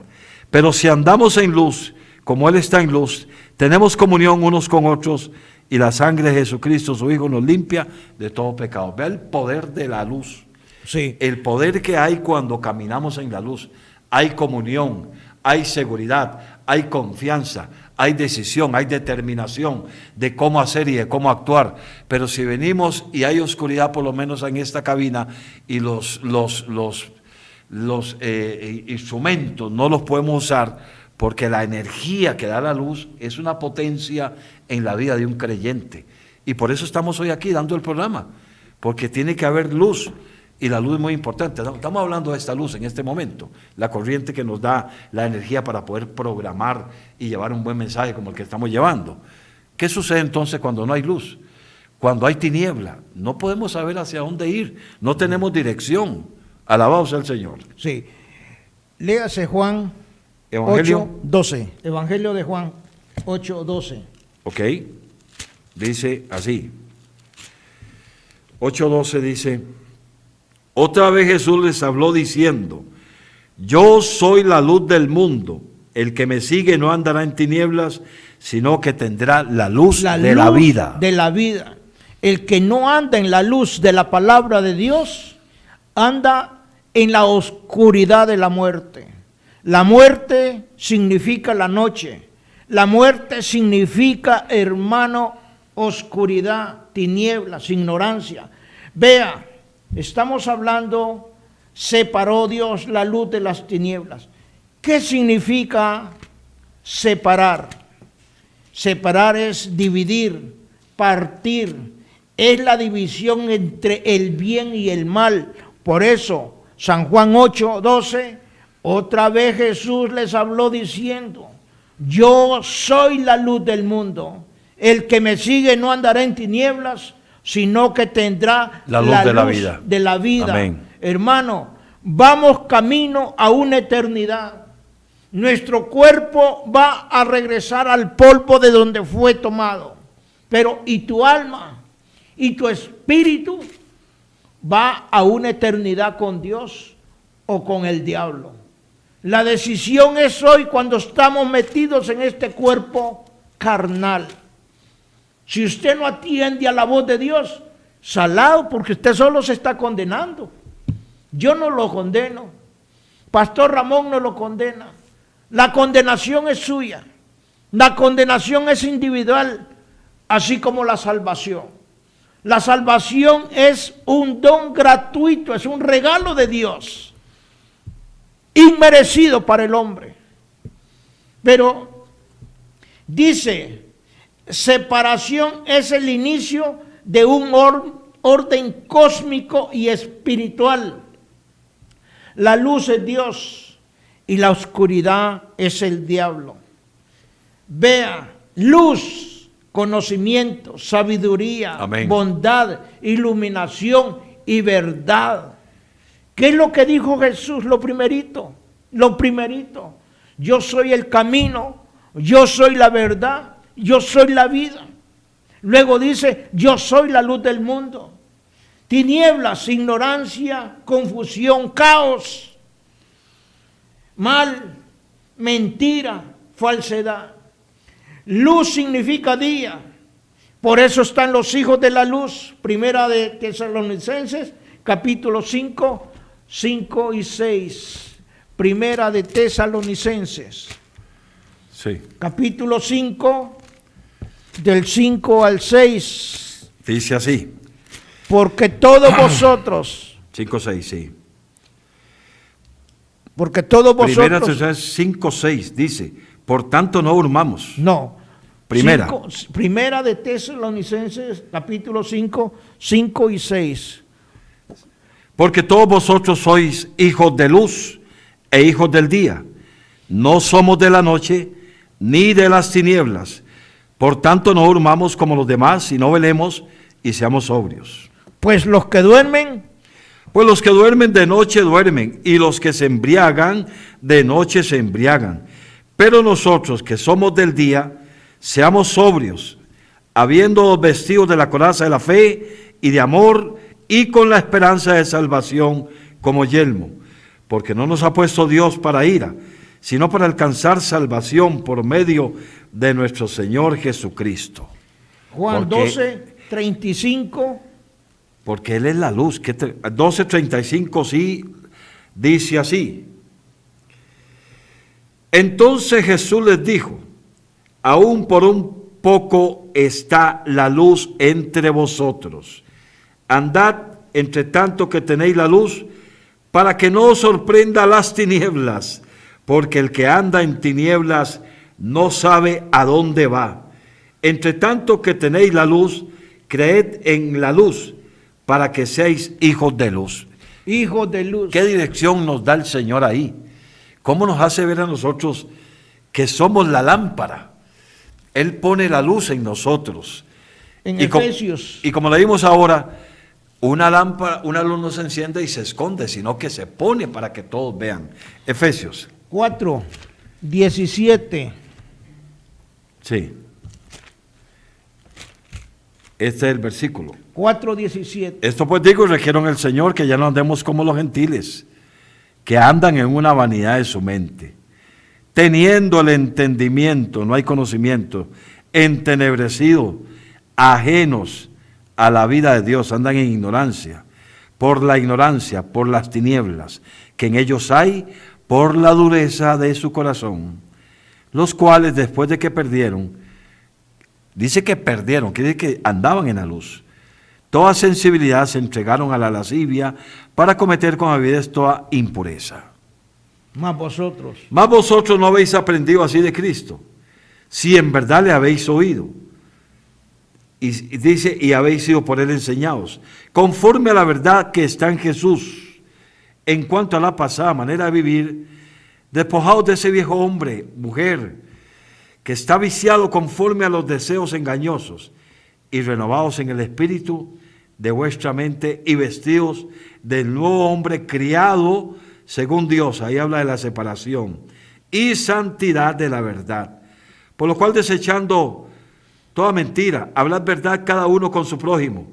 Speaker 4: Pero si andamos en luz, como Él está en luz, tenemos comunión unos con otros y la sangre de Jesucristo, su Hijo, nos limpia de todo pecado. Vea el poder de la luz.
Speaker 3: Sí.
Speaker 4: El poder que hay cuando caminamos en la luz. Hay comunión, hay seguridad, hay confianza, hay decisión, hay determinación de cómo hacer y de cómo actuar. Pero si venimos y hay oscuridad, por lo menos en esta cabina, y los instrumentos no los podemos usar, porque la energía que da la luz es una potencia en la vida de un creyente. Y por eso estamos hoy aquí dando el programa, porque tiene que haber luz. Y la luz es muy importante. Estamos hablando de esta luz en este momento, la corriente que nos da la energía para poder programar y llevar un buen mensaje como el que estamos llevando. ¿Qué sucede entonces cuando no hay luz? Cuando hay tiniebla, no podemos saber hacia dónde ir, no tenemos dirección. Alabado sea el Señor.
Speaker 3: Sí. Léase Juan
Speaker 4: Evangelio
Speaker 3: 8:12. Evangelio de Juan 8:12.
Speaker 4: Ok. Dice así. 8:12 dice: otra vez Jesús les habló diciendo: yo soy la luz del mundo. El que me sigue no andará en tinieblas, sino que tendrá la luz de la vida.
Speaker 3: De la vida. El que no anda en la luz de la palabra de Dios, anda en la oscuridad de la muerte. La muerte significa la noche. La muerte significa, hermano, oscuridad, tinieblas, ignorancia. Vea, estamos hablando, separó Dios la luz de las tinieblas. ¿Qué significa separar? Separar es dividir, partir, es la división entre el bien y el mal. Por eso, San Juan 8:12, otra vez Jesús les habló diciendo: yo soy la luz del mundo. El que me sigue no andará en tinieblas, sino que tendrá
Speaker 4: la luz
Speaker 3: de la vida.
Speaker 4: Amén.
Speaker 3: Hermano, vamos camino a una eternidad. Nuestro cuerpo va a regresar al polvo de donde fue tomado. Pero ¿y tu alma? ¿Y tu espíritu? ¿Va a una eternidad con Dios o con el diablo? La decisión es hoy, cuando estamos metidos en este cuerpo carnal. Si usted no atiende a la voz de Dios, salado, porque usted solo se está condenando. Yo no lo condeno. Pastor Ramón no lo condena. La condenación es suya. La condenación es individual, así como la salvación. La salvación es un don gratuito, es un regalo de Dios, inmerecido para el hombre. Pero dice, separación es el inicio de un orden cósmico y espiritual. La luz es Dios y la oscuridad es el diablo. Vea, luz, conocimiento, sabiduría,
Speaker 4: amén,
Speaker 3: bondad, iluminación y verdad. ¿Qué es lo que dijo Jesús? Lo primerito. Yo soy el camino, yo soy la verdad, yo soy la vida. Luego dice, yo soy la luz del mundo. Tinieblas, ignorancia, confusión, caos, mal, mentira, falsedad. Luz significa día. Por eso están los hijos de la luz. Primera de Tesalonicenses, capítulo 5, 5 y 6. Primera de Tesalonicenses.
Speaker 4: Sí.
Speaker 3: Capítulo 5, del 5 al 6.
Speaker 4: Dice así.
Speaker 3: Porque todos vosotros.
Speaker 4: 5:6, sí.
Speaker 3: Porque todos vosotros.
Speaker 4: Primera 5:6 dice, por tanto no durmamos.
Speaker 3: No.
Speaker 4: Primera.
Speaker 3: Primera de Tesalonicenses, capítulo 5, 5 y 6.
Speaker 4: Porque todos vosotros sois hijos de luz e hijos del día. No somos de la noche ni de las tinieblas. Por tanto no durmamos como los demás, sino velemos y seamos sobrios.
Speaker 3: Pues los que duermen
Speaker 4: de noche duermen, y los que se embriagan de noche se embriagan. Pero nosotros que somos del día, seamos sobrios, habiendo vestidos de la coraza de la fe y de amor, y con la esperanza de salvación como yelmo. Porque no nos ha puesto Dios para ira, sino para alcanzar salvación por medio de nuestro Señor Jesucristo.
Speaker 3: Juan 12, 35.
Speaker 4: Porque Él es la luz. 12:35 sí dice así. Entonces Jesús les dijo, aún por un poco está la luz entre vosotros. Andad entre tanto que tenéis la luz, para que no os sorprenda las tinieblas, porque el que anda en tinieblas no sabe a dónde va. Entre tanto que tenéis la luz, creed en la luz, para que seáis hijos de luz.
Speaker 3: Hijos de luz.
Speaker 4: ¿Qué dirección nos da el Señor ahí? ¿Cómo nos hace ver a nosotros que somos la lámpara? Él pone la luz en nosotros.
Speaker 3: En Efesios.
Speaker 4: Y como leímos ahora, una lámpara, una luz no se enciende y se esconde, sino que se pone para que todos vean. Efesios
Speaker 3: 4, 17.
Speaker 4: Sí. Este es el versículo.
Speaker 3: 4:17.
Speaker 4: Esto pues digo y requiero en el Señor que ya no andemos como los gentiles, que andan en una vanidad de su mente, teniendo el entendimiento, no hay conocimiento, entenebrecido, ajenos a la vida de Dios, andan en ignorancia, por la ignorancia, por las tinieblas que en ellos hay, por la dureza de su corazón, los cuales después de que perdieron, dice que perdieron, quiere decir que andaban en la luz, toda sensibilidad se entregaron a la lascivia para cometer con avidez toda impureza.
Speaker 3: Más vosotros
Speaker 4: no habéis aprendido así de Cristo, si en verdad le habéis oído, Y dice, y habéis sido por él enseñados, conforme a la verdad que está en Jesús. En cuanto a la pasada manera de vivir, despojados de ese viejo hombre, mujer, que está viciado conforme a los deseos engañosos, y renovados en el espíritu de vuestra mente, y vestidos del nuevo hombre criado según Dios. Ahí habla de la separación y santidad de la verdad. Por lo cual, desechando toda mentira, hablad verdad cada uno con su prójimo,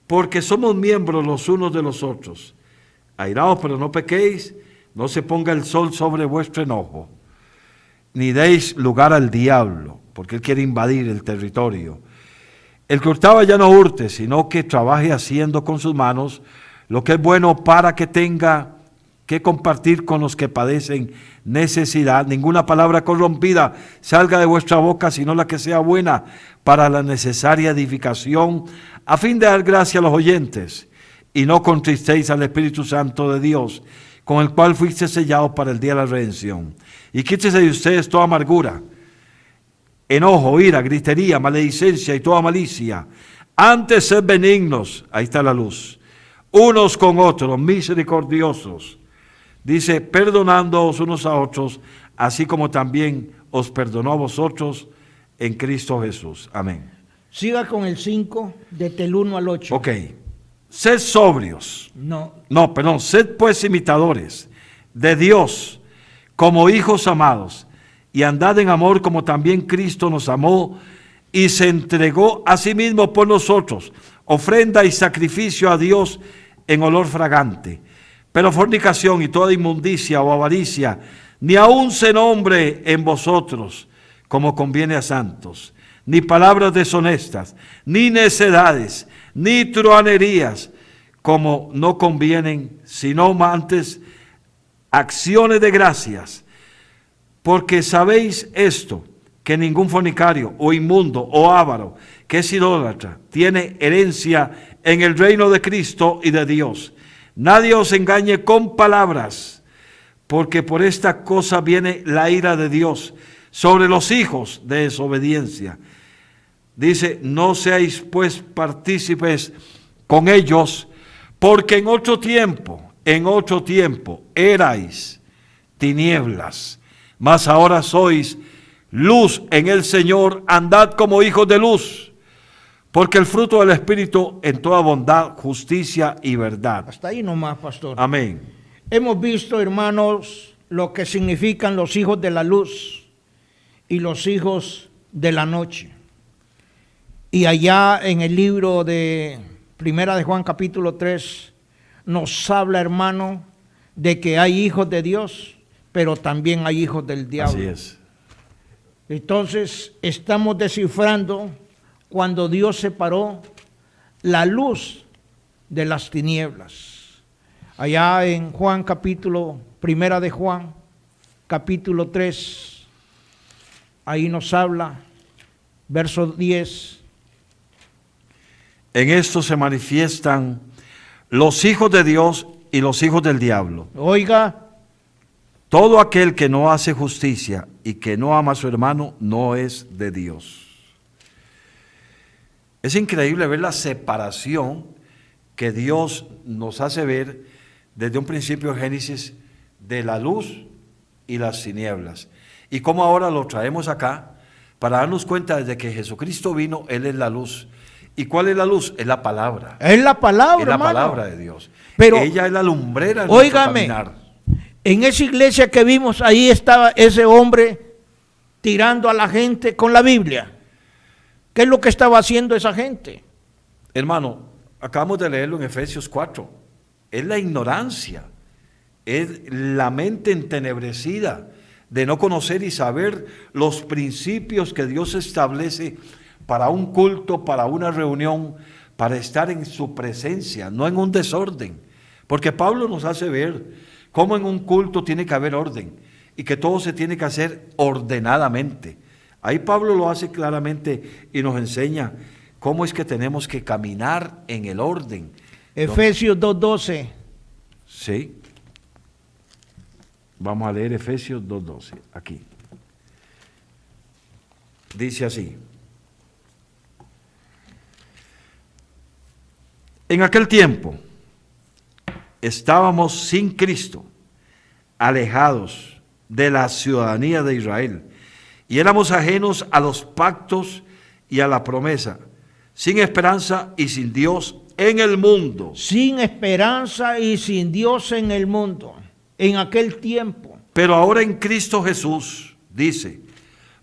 Speaker 4: porque somos miembros los unos de los otros. Airaos, pero no pequéis, no se ponga el sol sobre vuestro enojo, ni deis lugar al diablo, porque él quiere invadir el territorio. El que hurtaba ya no hurte, sino que trabaje haciendo con sus manos lo que es bueno, para que tenga que compartir con los que padecen necesidad. Ninguna palabra corrompida salga de vuestra boca, sino la que sea buena para la necesaria edificación, a fin de dar gracia a los oyentes. Y no contristéis al Espíritu Santo de Dios, con el cual fuiste sellados para el día de la redención. Y quítese de ustedes toda amargura, enojo, ira, gritería, maledicencia y toda malicia. Antes sed benignos, ahí está la luz, unos con otros, misericordiosos. Dice, perdonándoos unos a otros, así como también os perdonó a vosotros en Cristo Jesús. Amén.
Speaker 3: Siga con el 5, desde el 1 al 8.
Speaker 4: Ok. Sed sobrios. Sed pues imitadores de Dios como hijos amados, y andad en amor como también Cristo nos amó y se entregó a sí mismo por nosotros, ofrenda y sacrificio a Dios en olor fragante. Pero fornicación y toda inmundicia o avaricia, ni aun se nombre en vosotros, como conviene a santos, ni palabras deshonestas, ni necedades, ni truhanerías, como no convienen, sino antes acciones de gracias. Porque sabéis esto, que ningún fornicario o inmundo o avaro, que es idólatra, tiene herencia en el reino de Cristo y de Dios. Nadie os engañe con palabras, porque por esta cosa viene la ira de Dios sobre los hijos de desobediencia. Dice, no seáis pues partícipes con ellos, porque en otro tiempo erais tinieblas, mas ahora sois luz en el Señor. Andad como hijos de luz, porque el fruto del Espíritu en toda bondad, justicia y verdad.
Speaker 3: Hasta ahí nomás, pastor.
Speaker 4: Amén.
Speaker 3: Hemos visto, hermanos, lo que significan los hijos de la luz y los hijos de la noche. Y allá en el libro de Primera de Juan capítulo 3 nos habla, hermano, de que hay hijos de Dios, pero también hay hijos del diablo.
Speaker 4: Así es.
Speaker 3: Entonces estamos descifrando cuando Dios separó la luz de las tinieblas. Allá en Juan capítulo, Primera de Juan capítulo 3, ahí nos habla, verso 10.
Speaker 4: En esto se manifiestan los hijos de Dios y los hijos del diablo.
Speaker 3: Oiga,
Speaker 4: todo aquel que no hace justicia y que no ama a su hermano no es de Dios. Es increíble ver la separación que Dios nos hace ver desde un principio de Génesis de la luz y las tinieblas. Y cómo ahora lo traemos acá para darnos cuenta desde que Jesucristo vino, Él es la luz. ¿Y cuál es la luz? Es la palabra.
Speaker 3: es la palabra,
Speaker 4: Es la
Speaker 3: hermano.
Speaker 4: palabra de Dios.
Speaker 3: Pero,
Speaker 4: ella es la lumbrera de
Speaker 3: óigame,
Speaker 4: nuestro caminar.
Speaker 3: En esa iglesia que vimos, ahí estaba ese hombre tirando a la gente con la Biblia. ¿Qué es lo que estaba haciendo esa gente?
Speaker 4: Hermano, acabamos de leerlo en Efesios 4. Es la ignorancia, es la mente entenebrecida de no conocer y saber los principios que Dios establece para un culto, para una reunión, para estar en su presencia, no en un desorden. Porque Pablo nos hace ver cómo en un culto tiene que haber orden y que todo se tiene que hacer ordenadamente. Ahí Pablo lo hace claramente y nos enseña cómo es que tenemos que caminar en el orden.
Speaker 3: Efesios 2:12.
Speaker 4: Sí. Vamos a leer Efesios 2:12, aquí. Dice así. En aquel tiempo estábamos sin Cristo, alejados de la ciudadanía de Israel, y éramos ajenos a los pactos y a la promesa, sin esperanza y sin Dios en el mundo.
Speaker 3: Sin esperanza y sin Dios en el mundo, en aquel tiempo.
Speaker 4: Pero ahora en Cristo Jesús, dice,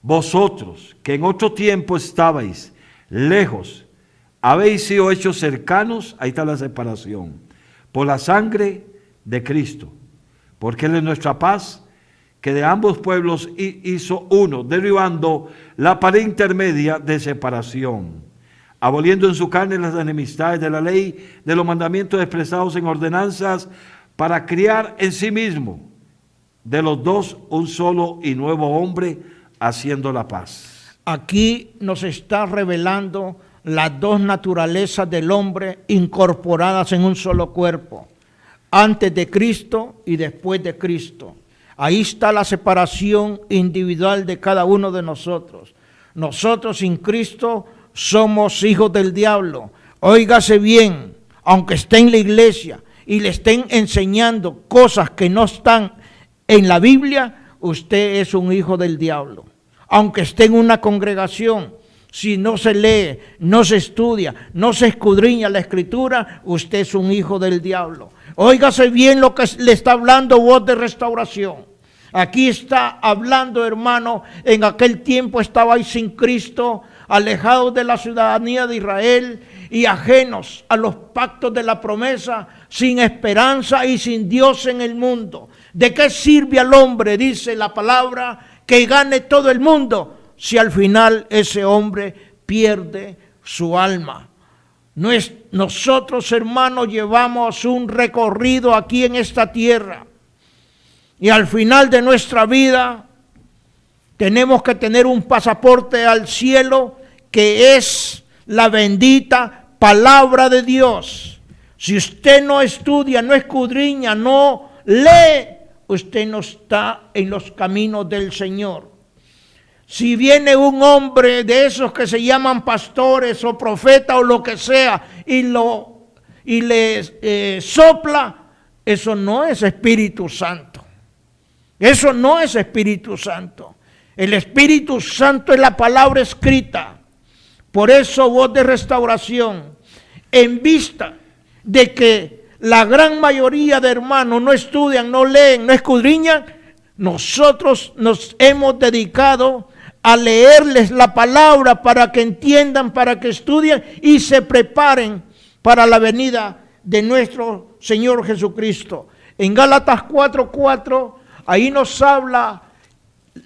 Speaker 4: vosotros que en otro tiempo estabais lejos, habéis sido hechos cercanos, ahí está la separación, por la sangre de Cristo, porque Él es nuestra paz, que de ambos pueblos hizo uno, derribando la pared intermedia de separación, aboliendo en su carne las enemistades de la ley, de los mandamientos expresados en ordenanzas, para criar en sí mismo de los dos un solo y nuevo hombre, haciendo la paz.
Speaker 3: Aquí nos está revelando las dos naturalezas del hombre incorporadas en un solo cuerpo, antes de Cristo y después de Cristo. Ahí está la separación individual de cada uno de nosotros. Nosotros sin Cristo somos hijos del diablo. Óigase bien, aunque esté en la iglesia y le estén enseñando cosas que no están en la Biblia, usted es un hijo del diablo. Aunque esté en una congregación, si no se lee, no se estudia, no se escudriña la Escritura, usted es un hijo del diablo. Óigase bien lo que le está hablando Voz de Restauración. Aquí está hablando, hermano, en aquel tiempo estabais sin Cristo, alejados de la ciudadanía de Israel y ajenos a los pactos de la promesa, sin esperanza y sin Dios en el mundo. ¿De qué sirve al hombre, dice la palabra, que gane todo el mundo, si al final ese hombre pierde su alma? Nosotros, hermanos, llevamos un recorrido aquí en esta tierra, y al final de nuestra vida tenemos que tener un pasaporte al cielo, que es la bendita palabra de Dios. Si usted no estudia, no escudriña, no lee, usted no está en los caminos del Señor. Si viene un hombre de esos que se llaman pastores o profetas o lo que sea y le sopla, eso no es Espíritu Santo. Eso no es Espíritu Santo. El Espíritu Santo es la palabra escrita. Por eso, Voz de Restauración, en vista de que la gran mayoría de hermanos no estudian, no leen, no escudriñan, nosotros nos hemos dedicado a leerles la palabra para que entiendan, para que estudien y se preparen para la venida de nuestro Señor Jesucristo. En Gálatas 4:4, ahí nos habla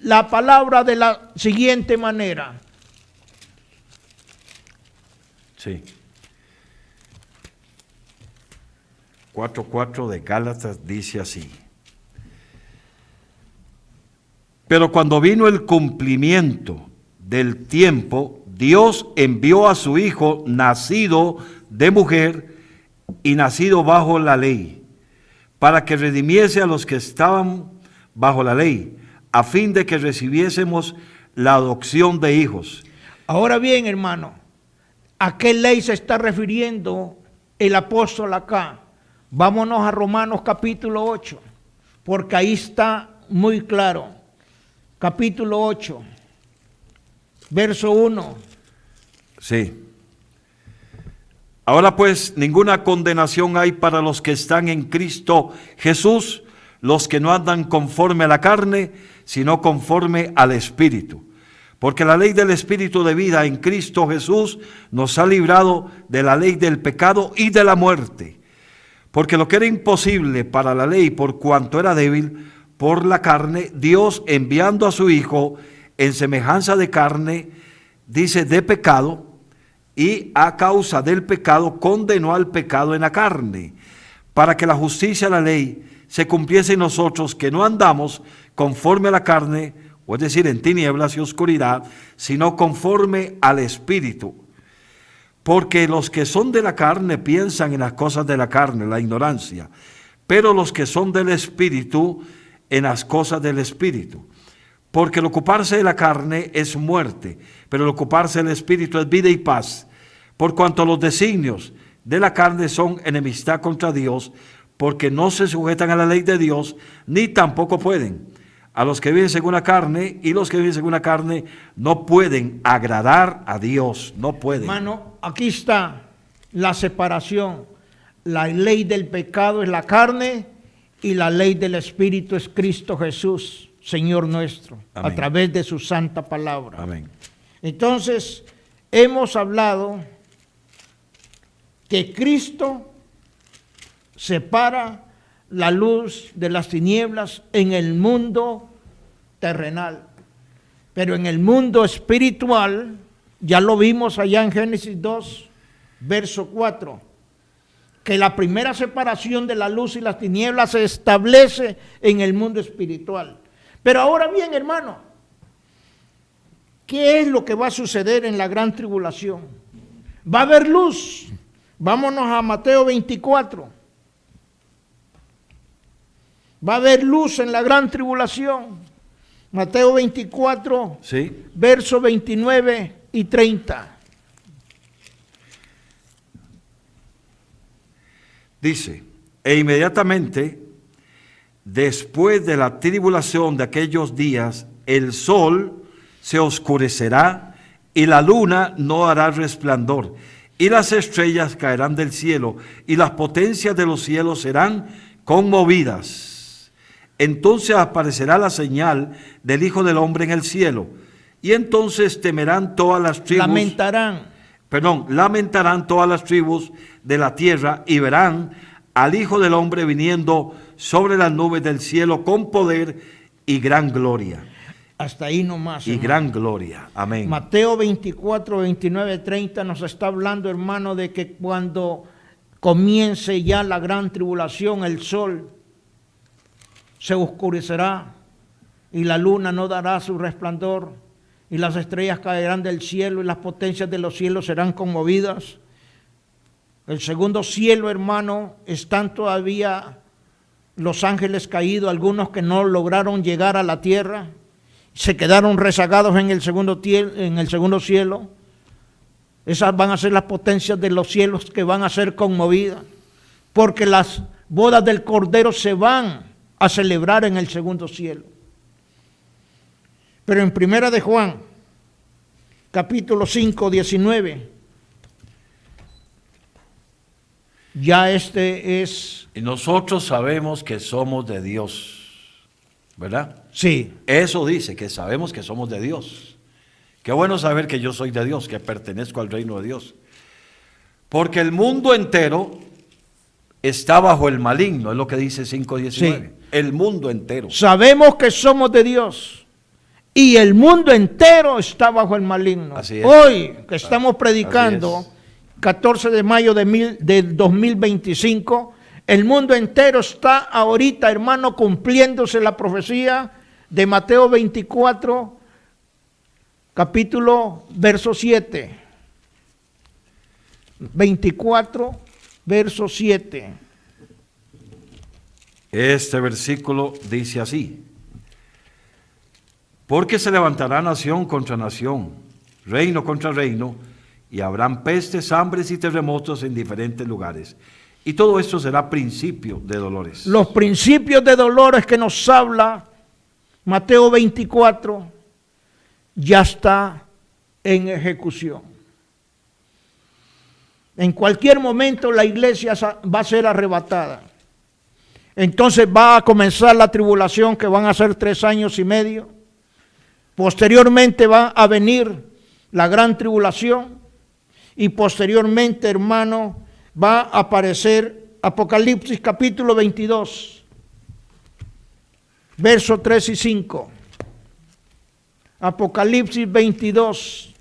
Speaker 3: la palabra de la siguiente manera.
Speaker 4: Sí. 4:4 de Gálatas dice así: pero cuando vino el cumplimiento del tiempo, Dios envió a su Hijo, nacido de mujer y nacido bajo la ley, para que redimiese a los que estaban bajo la ley, a fin de que recibiésemos la adopción de hijos.
Speaker 3: Ahora bien, hermano, ¿a qué ley se está refiriendo el apóstol acá? Vámonos a Romanos capítulo 8, porque ahí está muy claro. Capítulo 8, verso 1.
Speaker 4: Sí. Ahora pues, ninguna condenación hay para los que están en Cristo Jesús, los que no andan conforme a la carne, sino conforme al Espíritu. Porque la ley del Espíritu de vida en Cristo Jesús nos ha librado de la ley del pecado y de la muerte. Porque lo que era imposible para la ley, por cuanto era débil por la carne, Dios, enviando a su Hijo en semejanza de carne, dice, de pecado, y a causa del pecado condenó al pecado en la carne, para que la justicia de la ley se cumpliese en nosotros, que no andamos conforme a la carne, o es decir, en tinieblas y oscuridad, sino conforme al Espíritu. Porque los que son de la carne piensan en las cosas de la carne, la ignorancia, pero los que son del Espíritu, en las cosas del Espíritu. Porque el ocuparse de la carne es muerte, pero el ocuparse del Espíritu es vida y paz. Por cuanto los designios de la carne son enemistad contra Dios, porque no se sujetan a la ley de Dios, ni tampoco pueden. A los que viven según la carne, y los que viven según la carne no pueden agradar a Dios, no pueden.
Speaker 3: Hermano, aquí está la separación. La ley del pecado es la carne y la ley del Espíritu es Cristo Jesús, Señor nuestro,
Speaker 4: Amén.
Speaker 3: a través de su santa palabra.
Speaker 4: Amén.
Speaker 3: Entonces, hemos hablado que Cristo separa la luz de las tinieblas en el mundo terrenal. Pero en el mundo espiritual, ya lo vimos allá en Génesis 2, verso 4, que la primera separación de la luz y las tinieblas se establece en el mundo espiritual. Pero ahora bien, hermano, ¿qué es lo que va a suceder en la gran tribulación? Va a haber luz. Vámonos a Mateo 24. Va a haber luz en la gran tribulación. Mateo 24,
Speaker 4: ¿Sí?
Speaker 3: versos 29 y 30.
Speaker 4: Dice, e inmediatamente después de la tribulación de aquellos días, el sol se oscurecerá y la luna no hará resplandor, y las estrellas caerán del cielo, y las potencias de los cielos serán conmovidas. Entonces aparecerá la señal del Hijo del Hombre en el cielo, y entonces temerán todas las tribus. Lamentarán todas las tribus de la tierra y verán al Hijo del Hombre viniendo sobre las nubes del cielo con poder y gran gloria.
Speaker 3: Hasta ahí nomás.
Speaker 4: Y
Speaker 3: hermano.
Speaker 4: gran gloria. Amén.
Speaker 3: Mateo 24, 29, 30 nos está hablando, hermano, de que cuando comience ya la gran tribulación, el sol se oscurecerá y la luna no dará su resplandor y las estrellas caerán del cielo y las potencias de los cielos serán conmovidas. El segundo cielo, hermano, están todavía los ángeles caídos, algunos que no lograron llegar a la tierra, se quedaron rezagados en el segundo cielo. Esas van a ser las potencias de los cielos que van a ser conmovidas, porque las bodas del Cordero se van a celebrar en el segundo cielo. Pero en Primera de Juan, capítulo 5, 19, ya es...
Speaker 4: Y nosotros sabemos que somos de Dios, ¿verdad?
Speaker 3: Sí.
Speaker 4: Eso dice, que sabemos que somos de Dios. Qué bueno saber que yo soy de Dios, que pertenezco al reino de Dios. Porque el mundo entero está bajo el maligno, es lo que dice 5:19.
Speaker 3: Sí.
Speaker 4: El mundo entero.
Speaker 3: Sabemos que somos de Dios y el mundo entero está bajo el maligno.
Speaker 4: Así es.
Speaker 3: Hoy que estamos predicando, 14 de mayo del 2025, el mundo entero está ahorita, hermano, cumpliéndose la profecía de Mateo 24, capítulo, verso 7. 24, verso 7.
Speaker 4: Este versículo dice así: porque se levantará nación contra nación, reino contra reino, y habrán pestes, hambres y terremotos en diferentes lugares. Y todo esto será principio de dolores.
Speaker 3: Los principios de dolores que nos habla Mateo 24 ya está en ejecución. En cualquier momento la iglesia va a ser arrebatada. Entonces va a comenzar la tribulación, que van a ser 3 años y medio. Posteriormente va a venir la gran tribulación. Y posteriormente, hermano, va a aparecer Apocalipsis capítulo 22, versos 3 y 5. Apocalipsis 22.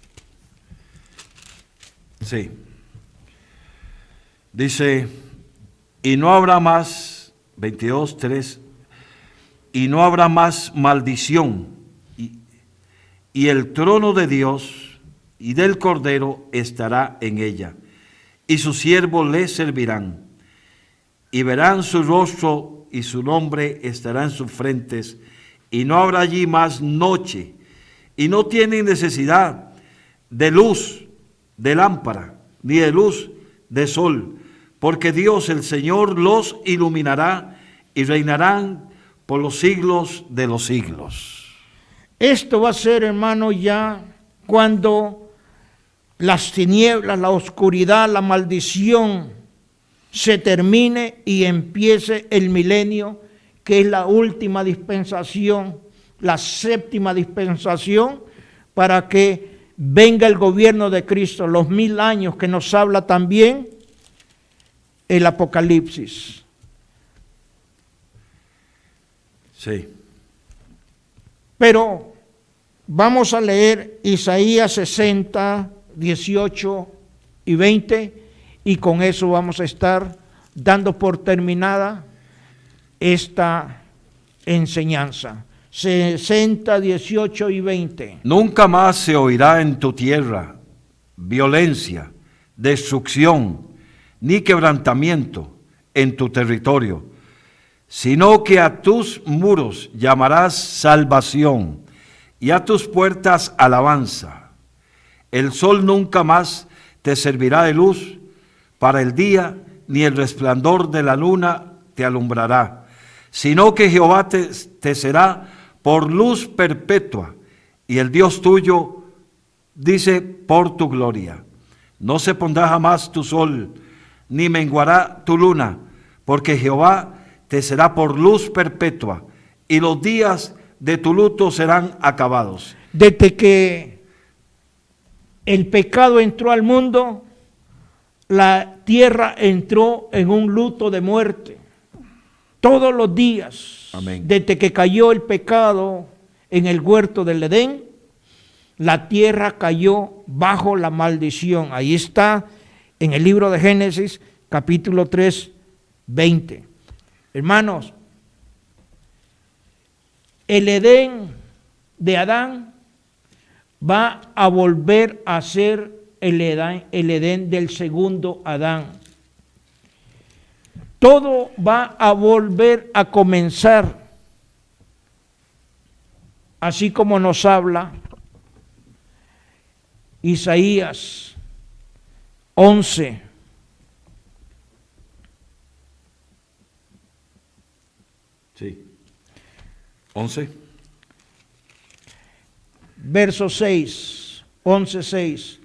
Speaker 4: Sí. Dice, y no habrá más, 22:3, y no habrá más maldición, y el trono de Dios y del Cordero estará en ella, y sus siervos le servirán, y verán su rostro, y su nombre estará en sus frentes, y no habrá allí más noche, y no tienen necesidad de luz de lámpara, ni de luz de sol, porque Dios el Señor los iluminará y reinarán por los siglos de los siglos.
Speaker 3: Esto va a ser, hermano, ya cuando las tinieblas, la oscuridad, la maldición se termine y empiece el milenio, que es la última dispensación, la séptima dispensación, para que venga el gobierno de Cristo, los 1000 años que nos habla también el Apocalipsis.
Speaker 4: Sí.
Speaker 3: Pero vamos a leer Isaías 60, 18 y 20, y con eso vamos a estar dando por terminada esta enseñanza. 60, 18 y 20.
Speaker 4: Nunca más se oirá en tu tierra violencia, destrucción, ni quebrantamiento en tu territorio, sino que a tus muros llamarás salvación y a tus puertas alabanza. El sol nunca más te servirá de luz para el día, ni el resplandor de la luna te alumbrará, sino que Jehová te será por luz perpetua, y el Dios tuyo, dice, por tu gloria. No se pondrá jamás tu sol, ni menguará tu luna, porque Jehová te será por luz perpetua, y los días de tu luto serán acabados.
Speaker 3: Desde que el pecado entró al mundo, la tierra entró en un luto de muerte. Todos los días,
Speaker 4: amén,
Speaker 3: desde que cayó el pecado en el huerto del Edén, la tierra cayó bajo la maldición. Ahí está en el libro de Génesis, capítulo 3, 20. Hermanos, el Edén de Adán va a volver a ser el Edén del segundo Adán. Todo va a volver a comenzar, así como nos habla Isaías 11.
Speaker 4: Sí. 11.
Speaker 3: Verso 6, 11:6.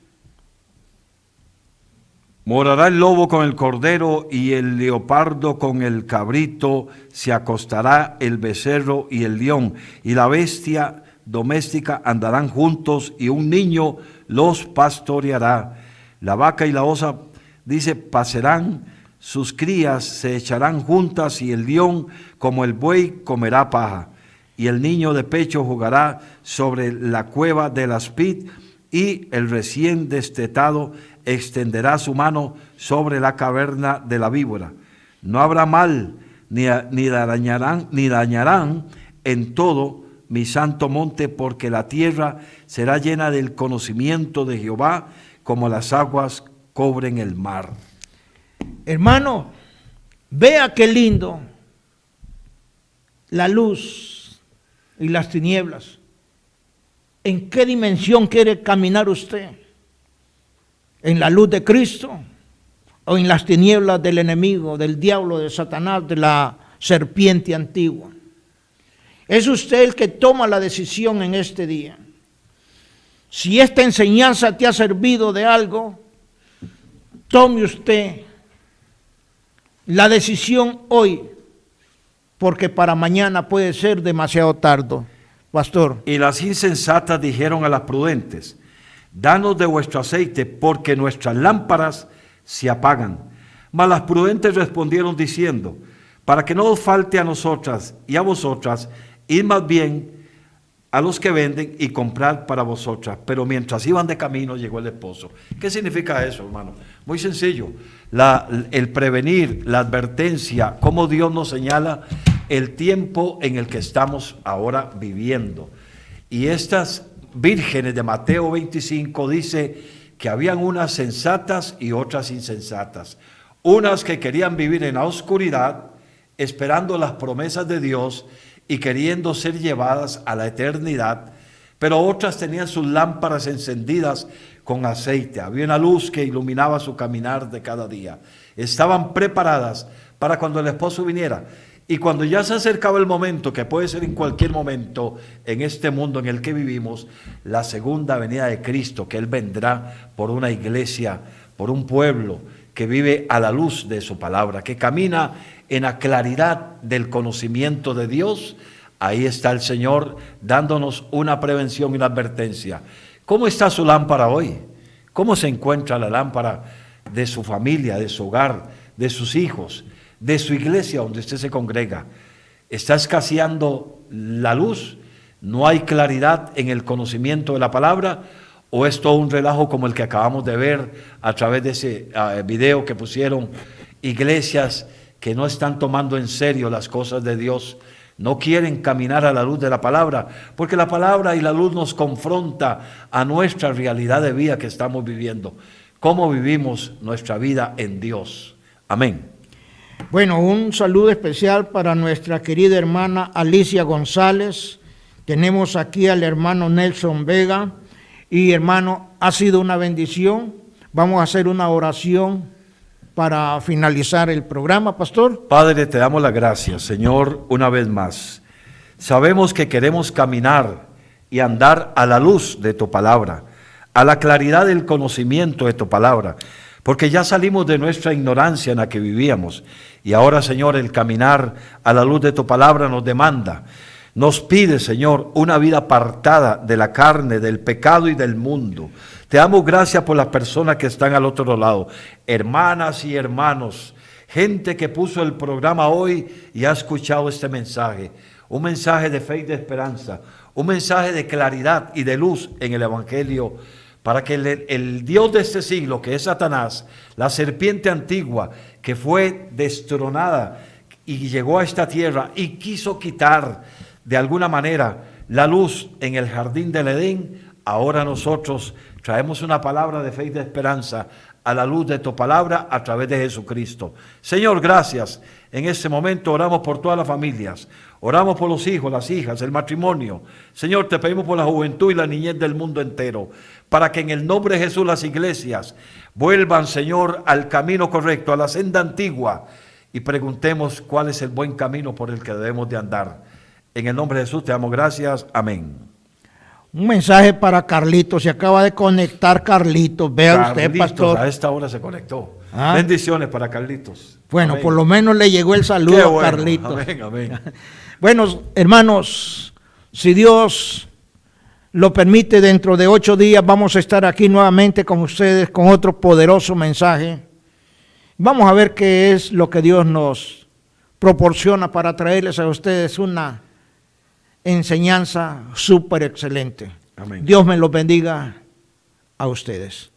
Speaker 4: Morará el lobo con el cordero y el leopardo con el cabrito, se acostará el becerro y el león, y la bestia doméstica andarán juntos, y un niño los pastoreará. La vaca y la osa, dice, pasarán, sus crías se echarán juntas, y el león como el buey comerá paja, y el niño de pecho jugará sobre la cueva del aspid, y el recién destetado extenderá su mano sobre la caverna de la víbora. No habrá mal, ni dañarán en todo mi santo monte, porque la tierra será llena del conocimiento de Jehová, como las aguas cubren el mar.
Speaker 3: Hermano, vea qué lindo la luz y las tinieblas. ¿En qué dimensión quiere caminar usted? ¿En la luz de Cristo o en las tinieblas del enemigo, del diablo, de Satanás, de la serpiente antigua? Es usted el que toma la decisión en este día. Si esta enseñanza te ha servido de algo, tome usted la decisión hoy, porque para mañana puede ser demasiado tarde. Pastor.
Speaker 4: Y las insensatas dijeron a las prudentes: danos de vuestro aceite, porque nuestras lámparas se apagan. Mas las prudentes respondieron diciendo: para que no os falte a nosotras y a vosotras, id más bien a los que venden y comprad para vosotras. Pero mientras iban de camino llegó el esposo. ¿Qué significa eso, hermano? Muy sencillo. El prevenir, la advertencia, cómo Dios nos señala el tiempo en el que estamos ahora viviendo. Y estas vírgenes de Mateo 25 dice que habían unas sensatas y otras insensatas. Unas que querían vivir en la oscuridad, esperando las promesas de Dios y queriendo ser llevadas a la eternidad, pero otras tenían sus lámparas encendidas con aceite. Había una luz que iluminaba su caminar de cada día. Estaban preparadas para cuando el esposo viniera. Y cuando ya se acercaba el momento, que puede ser en cualquier momento en este mundo en el que vivimos, la segunda venida de Cristo, que Él vendrá por una iglesia, por un pueblo que vive a la luz de su palabra, que camina en la claridad del conocimiento de Dios. Ahí está el Señor dándonos una prevención y una advertencia. ¿Cómo está su lámpara hoy? ¿Cómo se encuentra la lámpara de su familia, de su hogar, de sus hijos, de su iglesia donde usted se congrega? ¿Está escaseando la luz? ¿No hay claridad en el conocimiento de la palabra? ¿O es todo un relajo como el que acabamos de ver a través de ese video que pusieron? Iglesias que no están tomando en serio las cosas de Dios, no quieren caminar a la luz de la palabra, porque la palabra y la luz nos confronta a nuestra realidad de vida que estamos viviendo. ¿Cómo vivimos nuestra vida en Dios? Amén.
Speaker 3: Bueno, un saludo especial para nuestra querida hermana Alicia González. Tenemos aquí al hermano Nelson Vega. Y hermano, ha sido una bendición. Vamos a hacer una oración para finalizar el programa, pastor.
Speaker 4: Padre, te damos las gracias, Señor, una vez más. Sabemos que queremos caminar y andar a la luz de tu palabra, a la claridad del conocimiento de tu palabra, porque ya salimos de nuestra ignorancia en la que vivíamos. Y ahora, Señor, el caminar a la luz de tu palabra nos demanda. Nos pide, Señor, una vida apartada de la carne, del pecado y del mundo. Te damos gracias por las personas que están al otro lado, hermanas y hermanos, gente que puso el programa hoy y ha escuchado este mensaje, un mensaje de fe y de esperanza, un mensaje de claridad y de luz en el Evangelio, para que el Dios de este siglo, que es Satanás, la serpiente antigua, que fue destronada y llegó a esta tierra y quiso quitar de alguna manera la luz en el jardín del Edén, ahora nosotros traemos una palabra de fe y de esperanza a la luz de tu palabra a través de Jesucristo. Señor, gracias. En este momento oramos por todas las familias, oramos por los hijos, las hijas, el matrimonio. Señor, te pedimos por la juventud y la niñez del mundo entero, para que en el nombre de Jesús las iglesias vuelvan, Señor, al camino correcto, a la senda antigua, y preguntemos cuál es el buen camino por el que debemos de andar. En el nombre de Jesús te damos gracias. Amén.
Speaker 3: Un mensaje para Carlitos. Se acaba de conectar Carlitos. Vea usted, pastor.
Speaker 4: A esta hora se conectó. Bendiciones para Carlitos.
Speaker 3: Bueno,
Speaker 4: amén.
Speaker 3: Por lo menos le llegó el saludo a Carlitos.
Speaker 4: Amén, amén.
Speaker 3: Bueno, hermanos, si Dios lo permite, dentro de 8 días vamos a estar aquí nuevamente con ustedes con otro poderoso mensaje. Vamos a ver qué es lo que Dios nos proporciona para traerles a ustedes una enseñanza súper excelente.
Speaker 4: Amén.
Speaker 3: Dios me los bendiga a ustedes.